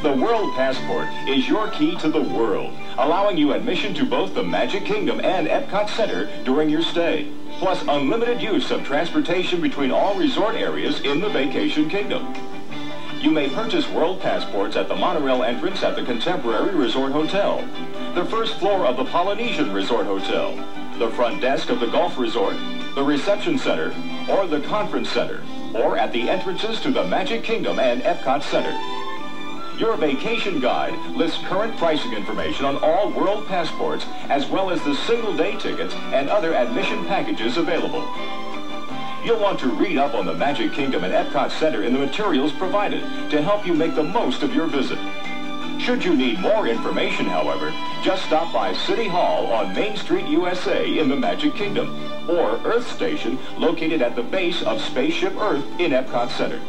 The World Passport is your key to the world, allowing you admission to both the Magic Kingdom and Epcot Center during your stay, plus unlimited use of transportation between all resort areas in the Vacation Kingdom. You may purchase World Passports at the monorail entrance at the Contemporary Resort Hotel, the first floor of the Polynesian Resort Hotel, the front desk of the Golf Resort, the Reception Center, or the Conference Center, or at the entrances to the Magic Kingdom and Epcot Center. Your vacation guide lists current pricing information on all World Passports, as well as the single-day tickets and other admission packages available. You'll want to read up on the Magic Kingdom and Epcot Center in the materials provided to help you make the most of your visit. Should you need more information, however, just stop by City Hall on Main Street, USA in the Magic Kingdom, or Earth Station located at the base of Spaceship Earth in Epcot Center.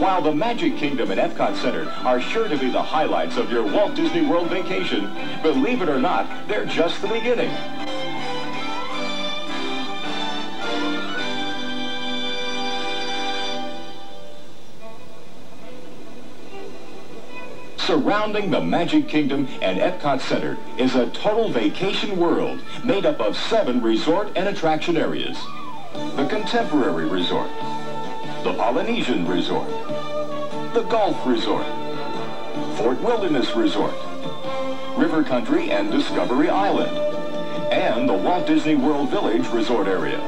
While the Magic Kingdom and Epcot Center are sure to be the highlights of your Walt Disney World vacation, believe it or not, they're just the beginning. Surrounding the Magic Kingdom and Epcot Center is a total vacation world made up of 7 resort and attraction areas. The Contemporary Resort, the Polynesian Resort, the Golf Resort, Fort Wilderness Resort, River Country and Discovery Island, and the Walt Disney World Village Resort area.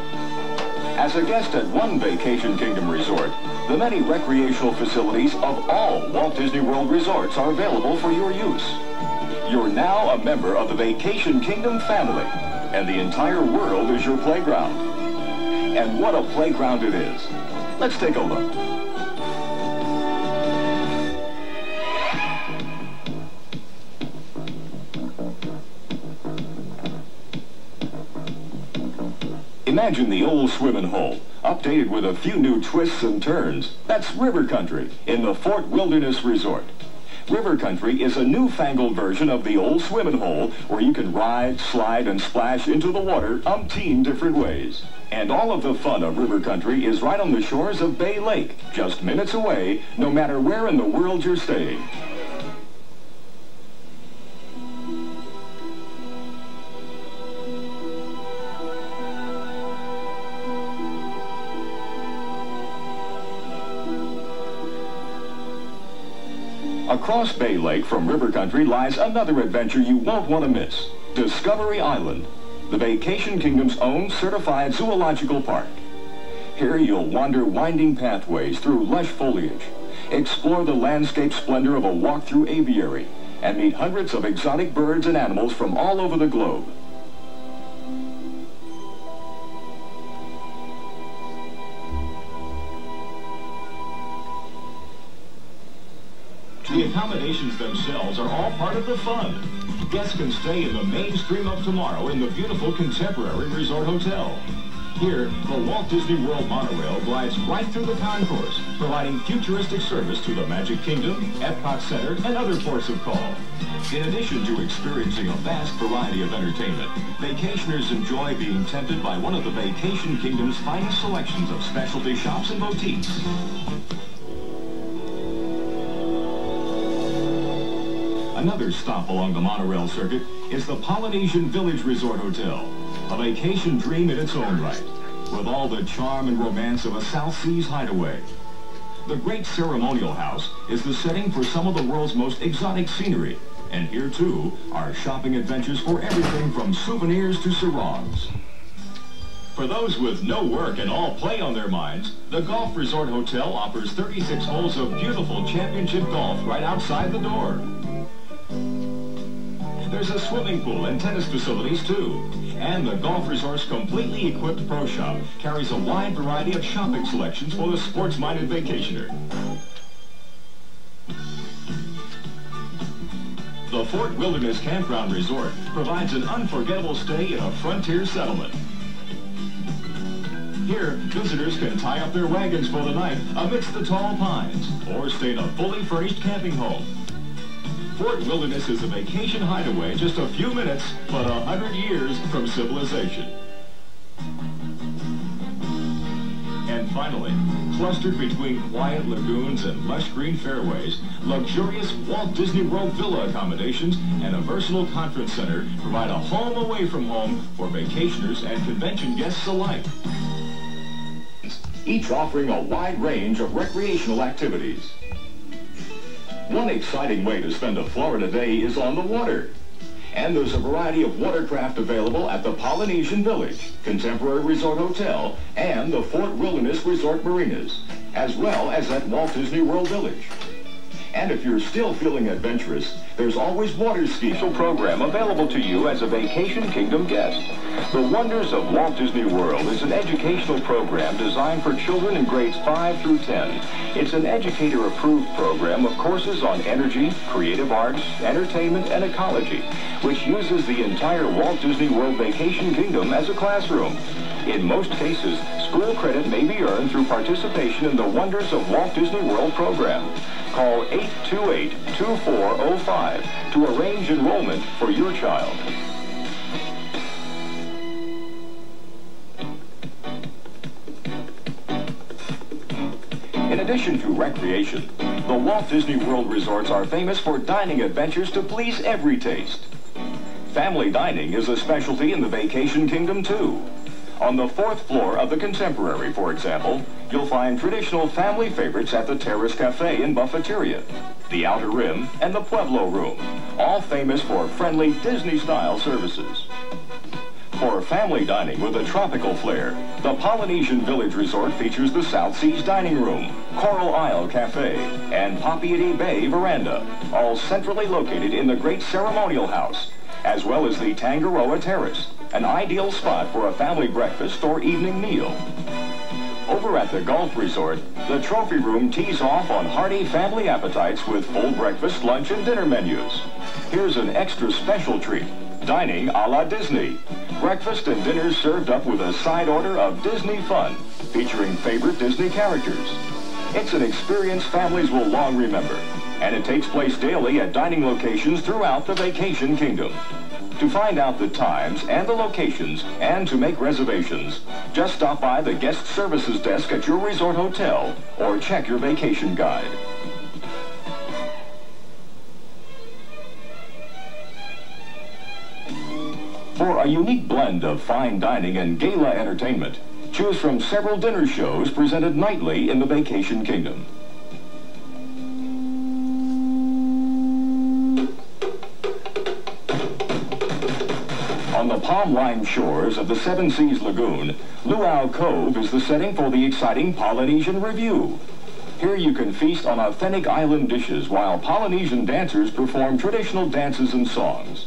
As a guest at one Vacation Kingdom resort, the many recreational facilities of all Walt Disney World resorts are available for your use. You're now a member of the Vacation Kingdom family, and the entire world is your playground. And what a playground it is. Let's take a look. Imagine the old swimming hole, updated with a few new twists and turns. That's River Country in the Fort Wilderness Resort. River Country is a newfangled version of the old swimming hole where you can ride, slide, and splash into the water umpteen different ways. And all of the fun of River Country is right on the shores of Bay Lake, just minutes away, no matter where in the world you're staying. Across Bay Lake from River Country lies another adventure you won't want to miss. Discovery Island, the Vacation Kingdom's own certified zoological park. Here you'll wander winding pathways through lush foliage, explore the landscape splendor of a walk-through aviary, and meet hundreds of exotic birds and animals from all over the globe. The accommodations themselves are all part of the fun. Guests can stay in the mainstream of tomorrow in the beautiful Contemporary Resort Hotel. Here, the Walt Disney World monorail glides right through the concourse, providing futuristic service to the Magic Kingdom, Epcot Center, and other ports of call. In addition to experiencing a vast variety of entertainment, vacationers enjoy being tempted by one of the Vacation Kingdom's finest selections of specialty shops and boutiques. Another stop along the monorail circuit is the Polynesian Village Resort Hotel, a vacation dream in its own right, with all the charm and romance of a South Seas hideaway. The Great Ceremonial House is the setting for some of the world's most exotic scenery, and here too are shopping adventures for everything from souvenirs to sarongs. For those with no work and all play on their minds, the Golf Resort Hotel offers 36 holes of beautiful championship golf right outside the door. There's a swimming pool and tennis facilities too. And the Golf Resort's completely equipped pro shop carries a wide variety of shopping selections for the sports-minded vacationer. The Fort Wilderness Campground Resort provides an unforgettable stay in a frontier settlement. Here, visitors can tie up their wagons for the night amidst the tall pines, or stay in a fully furnished camping home. Fort Wilderness is a vacation hideaway just a few minutes, but 100 years from civilization. And finally, clustered between quiet lagoons and lush green fairways, luxurious Walt Disney World villa accommodations and a versatile conference center provide a home away from home for vacationers and convention guests alike. Each offering a wide range of recreational activities. One exciting way to spend a Florida day is on the water. And there's a variety of watercraft available at the Polynesian Village, Contemporary Resort Hotel, and the Fort Wilderness Resort Marinas, as well as at Walt Disney World Village. And if you're still feeling adventurous, there's always water ski program available to you as a Vacation Kingdom guest. The Wonders of Walt Disney World is an educational program designed for children in grades 5 through 10. It's an educator-approved program of courses on energy, creative arts, entertainment, and ecology, which uses the entire Walt Disney World Vacation Kingdom as a classroom. In most cases, school credit may be earned through participation in the Wonders of Walt Disney World program. Call 828-2405 to arrange enrollment for your child. In addition to recreation, the Walt Disney World resorts are famous for dining adventures to please every taste. Family dining is a specialty in the Vacation Kingdom, too. On the 4th floor of the Contemporary, for example, you'll find traditional family favorites at the Terrace Cafe and Buffeteria, the Outer Rim, and the Pueblo Room, all famous for friendly Disney-style services. For family dining with a tropical flair, the Polynesian Village Resort features the South Seas Dining Room, Coral Isle Cafe, and Papeete Bay Veranda, all centrally located in the Great Ceremonial House, as well as the Tangaroa Terrace, an ideal spot for a family breakfast or evening meal. Over at the Gulf Resort, the Trophy Room tees off on hearty family appetites with full breakfast, lunch, and dinner menus. Here's an extra special treat, dining a la Disney. Breakfast and dinner served up with a side order of Disney fun, featuring favorite Disney characters. It's an experience families will long remember, and it takes place daily at dining locations throughout the Vacation Kingdom. To find out the times and the locations and to make reservations, just stop by the guest services desk at your resort hotel or check your vacation guide. For a unique blend of fine dining and gala entertainment, choose from several dinner shows presented nightly in the Vacation Kingdom. On the palm-lined shores of the Seven Seas Lagoon, Luau Cove is the setting for the exciting Polynesian Review. Here you can feast on authentic island dishes while Polynesian dancers perform traditional dances and songs.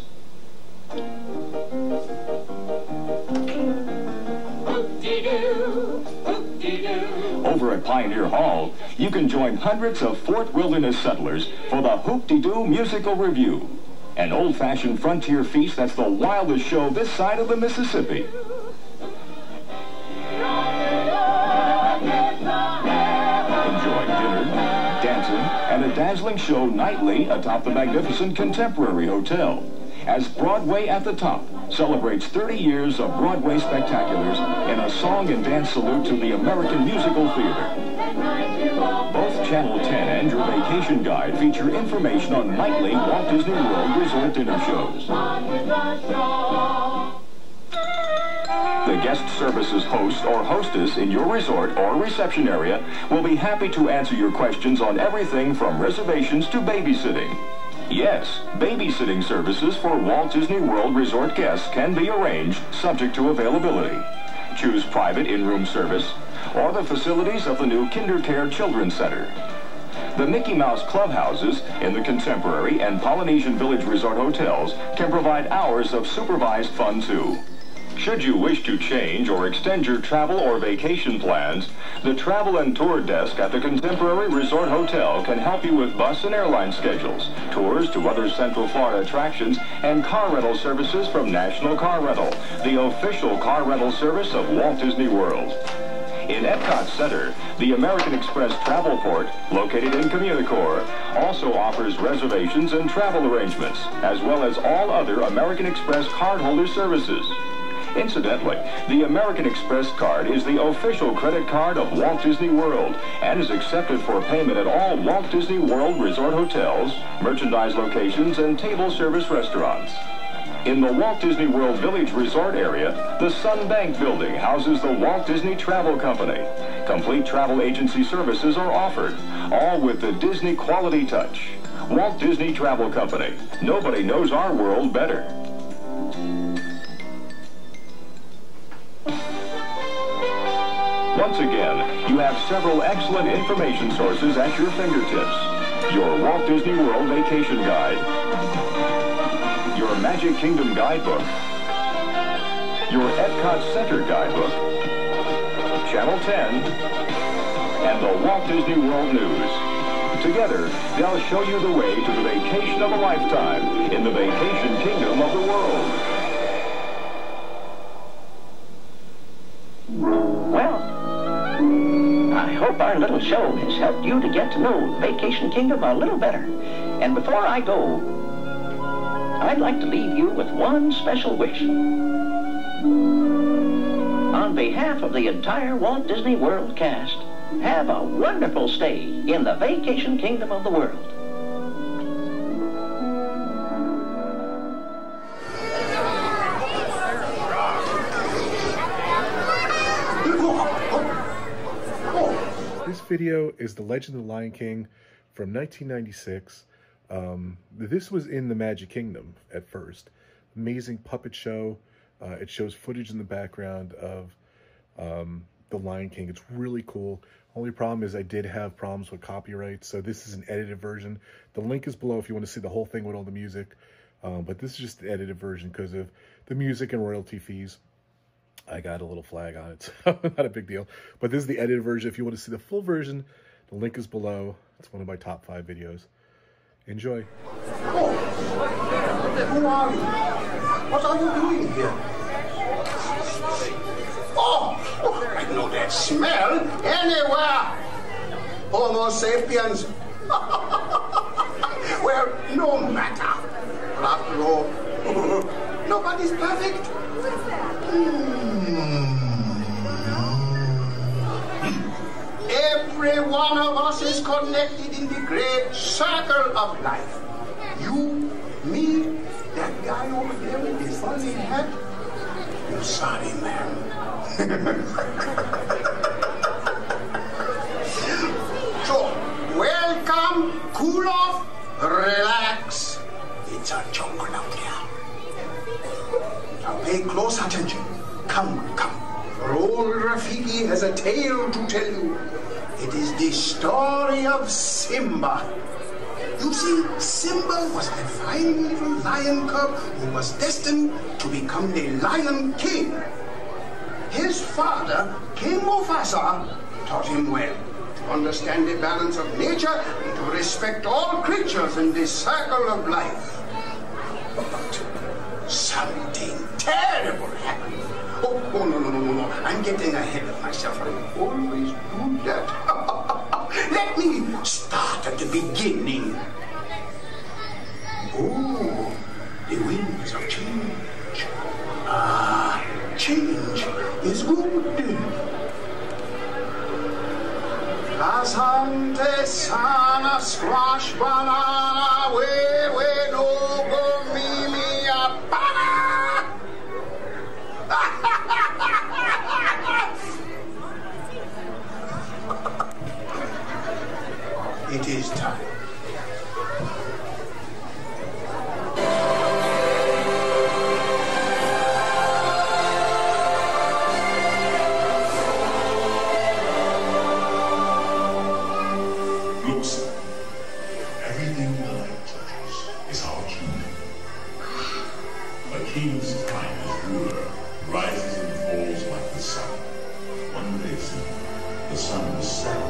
Over at Pioneer Hall, you can join hundreds of Fort Wilderness settlers for the Hoop-de-Doo Musical Review, an old-fashioned frontier feast that's the wildest show this side of the Mississippi. Enjoy dinner, dancing, and a dazzling show nightly atop the magnificent Contemporary Hotel, as Broadway at the Top celebrates 30 years of Broadway spectaculars in a song and dance salute to the American musical theater. Both Channel 10 and your vacation guide feature information on nightly Walt Disney World Resort dinner shows. The guest services host or hostess in your resort or reception area will be happy to answer your questions on everything from reservations to babysitting. Yes, babysitting services for Walt Disney World Resort guests can be arranged subject to availability. Choose private in-room service or the facilities of the new KinderCare Children's Center. The Mickey Mouse clubhouses in the Contemporary and Polynesian Village Resort hotels can provide hours of supervised fun too. Should you wish to change or extend your travel or vacation plans, the Travel and Tour Desk at the Contemporary Resort Hotel can help you with bus and airline schedules, tours to other Central Florida attractions, and car rental services from National Car Rental, the official car rental service of Walt Disney World. In Epcot Center, the American Express Travel Port, located in Communicore, also offers reservations and travel arrangements, as well as all other American Express cardholder services. Incidentally, the American Express card is the official credit card of Walt Disney World and is accepted for payment at all Walt Disney World Resort hotels, merchandise locations, and table service restaurants. In the Walt Disney World Village Resort area, the Sun Bank Building houses the Walt Disney Travel Company. Complete travel agency services are offered, all with the Disney quality touch. Walt Disney Travel Company. Nobody knows our world better. Once again, you have several excellent information sources at your fingertips. Your Walt Disney World Vacation Guide, your Magic Kingdom Guidebook, your Epcot Center Guidebook, Channel 10, and the Walt Disney World News. Together, they'll show you the way to the vacation of a lifetime in the Vacation Kingdom of the world. Well, hope our little show has helped you to get to know Vacation Kingdom a little better. And before I go, I'd like to leave you with one special wish. On behalf of the entire Walt Disney World cast, have a wonderful stay in the Vacation Kingdom of the world. This video is The Legend of the Lion King from 1996. This was in the Magic Kingdom at first. Amazing puppet show. It shows footage in the background of The Lion King. It's really cool. Only problem is I did have problems with copyright, so this is an edited version. The link is below if you want to see the whole thing with all the music. But this is just the edited version because of the music and royalty fees. I got a little flag on it, so not a big deal. But this is the edited version. If you want to see the full version, the link is below. It's one of my top 5 videos. Enjoy. Oh, who are you? What are you doing here? Oh, I know that smell anywhere. Homo sapiens. Well, no matter. After all, nobody's perfect. Every one of us is connected in the great circle of life. You, me, that guy over there with the funny hat. I'm sorry, man. So, welcome, cool off, relax. It's a jungle out there. Now pay close attention. Come, come. For old Rafiki has a tale to tell you. It is the story of Simba. You see, Simba was a fine little lion cub who was destined to become the Lion King. His father, King Mufasa, taught him well to understand the balance of nature and to respect all creatures in the circle of life. But something terrible happened. Oh, no. I'm getting ahead of myself. I always do that. Let me start at the beginning. Oh, the winds of change. Ah, change is good. Asante sana squash banana we no go mimi apana. It is time. Look, sir. Everything the light touches is our kingdom. A king's time as ruler rises and falls like the sun. One day soon, the sun will set.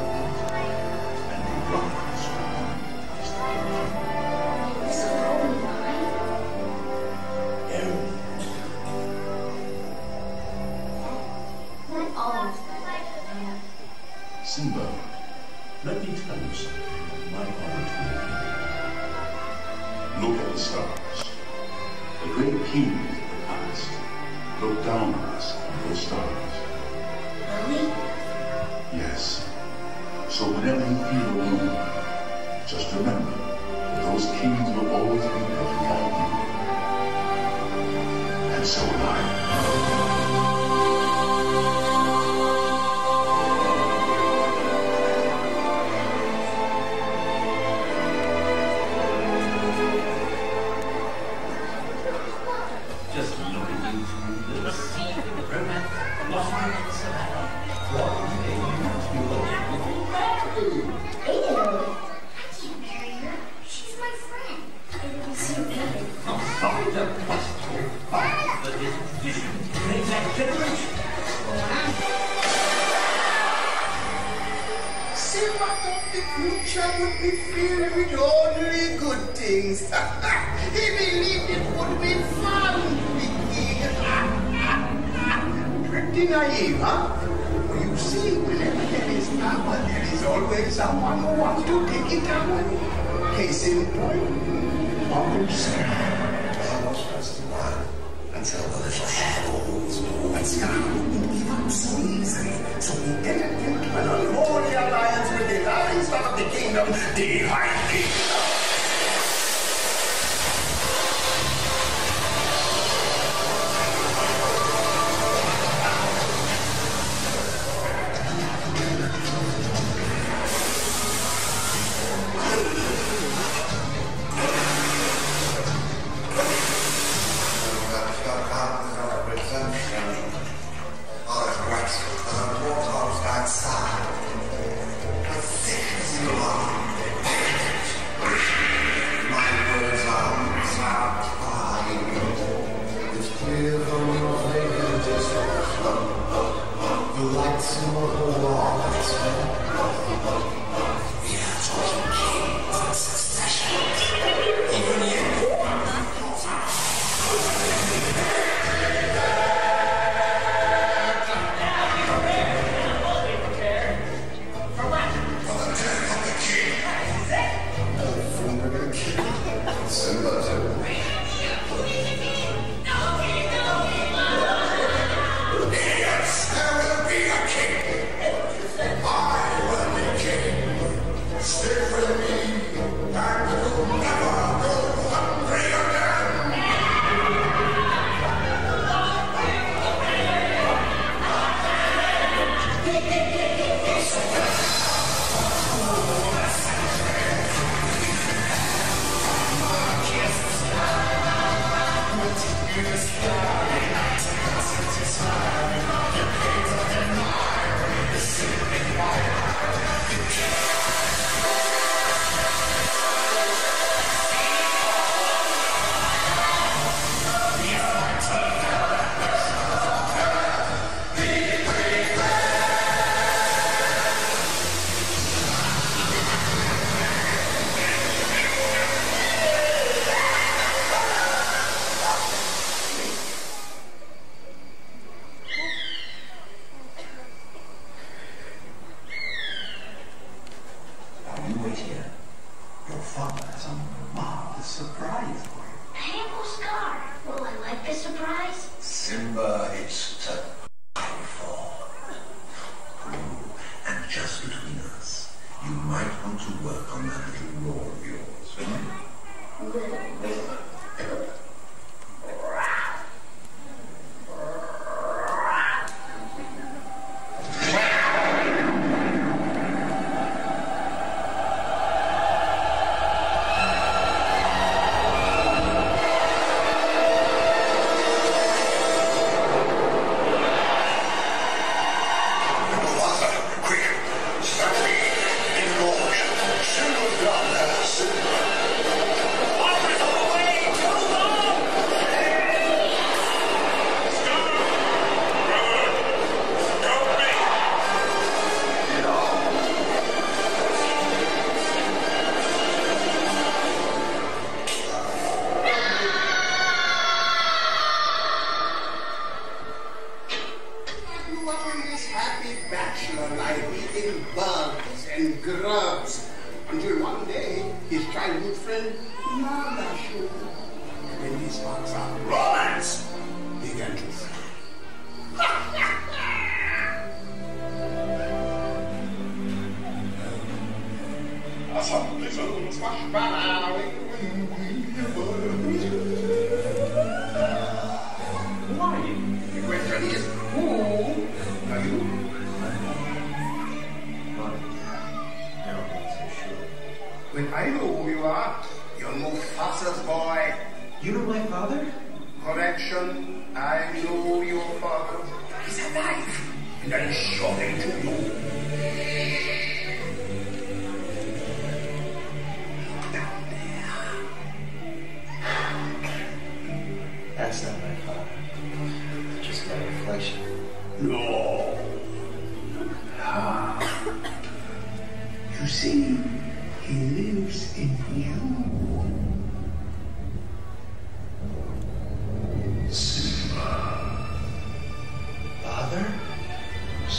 Simba, let me tell you something my father told me. Look at the stars. The great king of the past looked down on us from those stars. Really? Yes. So whenever you feel alone, just remember that those kings will always be there to guide you. And so will I. Just look at you two, the sea of romance, blossoming in the savannah. What a day you must be looking. She's my friend. It was so bad. Not the possible part that is vision in the next generation. Simba thought the future would be filled with only good things. He believed it would be fun to be king. Pretty naive, huh? Well, you see, whenever there is power, there is always someone who wants to take it away. Case in point, Uncle Sam. I was supposed to run until the little hairballs. But Scar wouldn't give up so easily, so he entered into an unholy alliance with the laughing stock of the kingdom, the High Kingdom.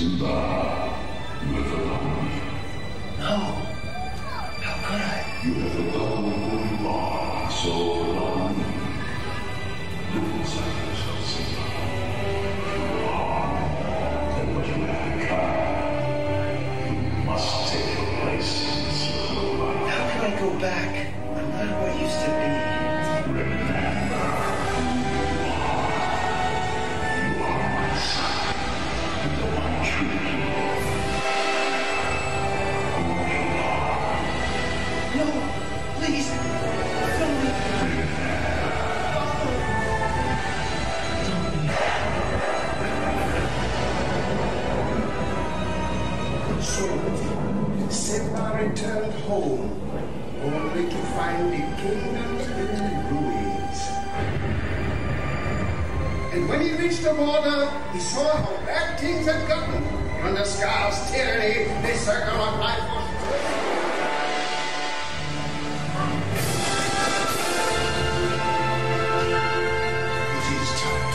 Simba, with the so long. Looks like you're so simple. You are, and what you have tried, you must take your place in this little life. How can I go back? I'm not who I used to be. Remember who you are. You are my son, and the one true hero. Who you are. No, please, don't leave me. So, Senna returned home, only to find the kingdoms in ruins. And when he reached the border, he saw how bad things had gotten. Under Scar's tyranny, the circle of life was it is time.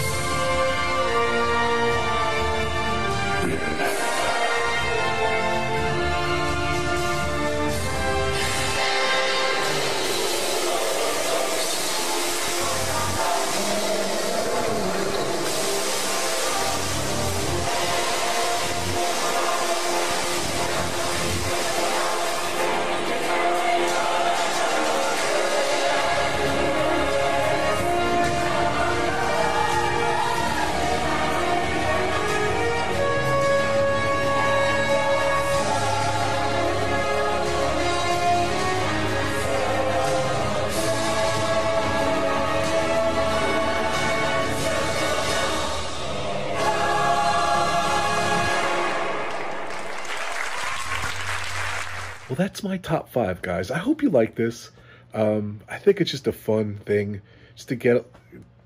Well, that's my top 5, guys. I hope you like this. I think it's just a fun thing just to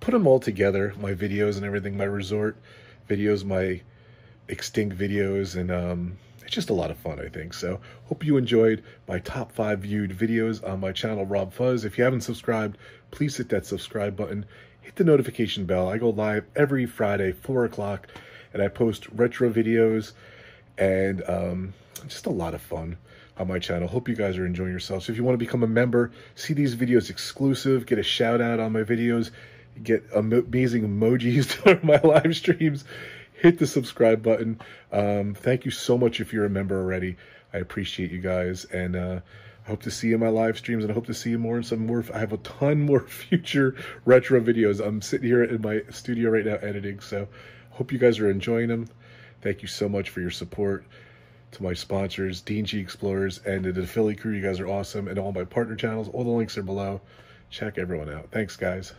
put them all together, my videos and everything, my resort videos, my extinct videos, and it's just a lot of fun, I think. So hope you enjoyed my top 5 viewed videos on my channel, RobFuz. If you haven't subscribed, please hit that subscribe button. Hit the notification bell. I go live every Friday, 4 o'clock, and I post retro videos and just a lot of fun on my channel. Hope you guys are enjoying yourselves. So if you want to become a member, see these videos exclusive, get a shout out on my videos, get amazing emojis during my live streams, hit the subscribe button. Thank you so much if you're a member already. I appreciate you guys, and I hope to see you in my live streams, and I hope to see you more in some more. I have a ton more future retro videos. I'm sitting here in my studio right now editing, so hope you guys are enjoying them. Thank you so much for your support. To my sponsors, D&G Explorers, and the Philly crew, you guys are awesome. And all my partner channels, all the links are below. Check everyone out. Thanks, guys.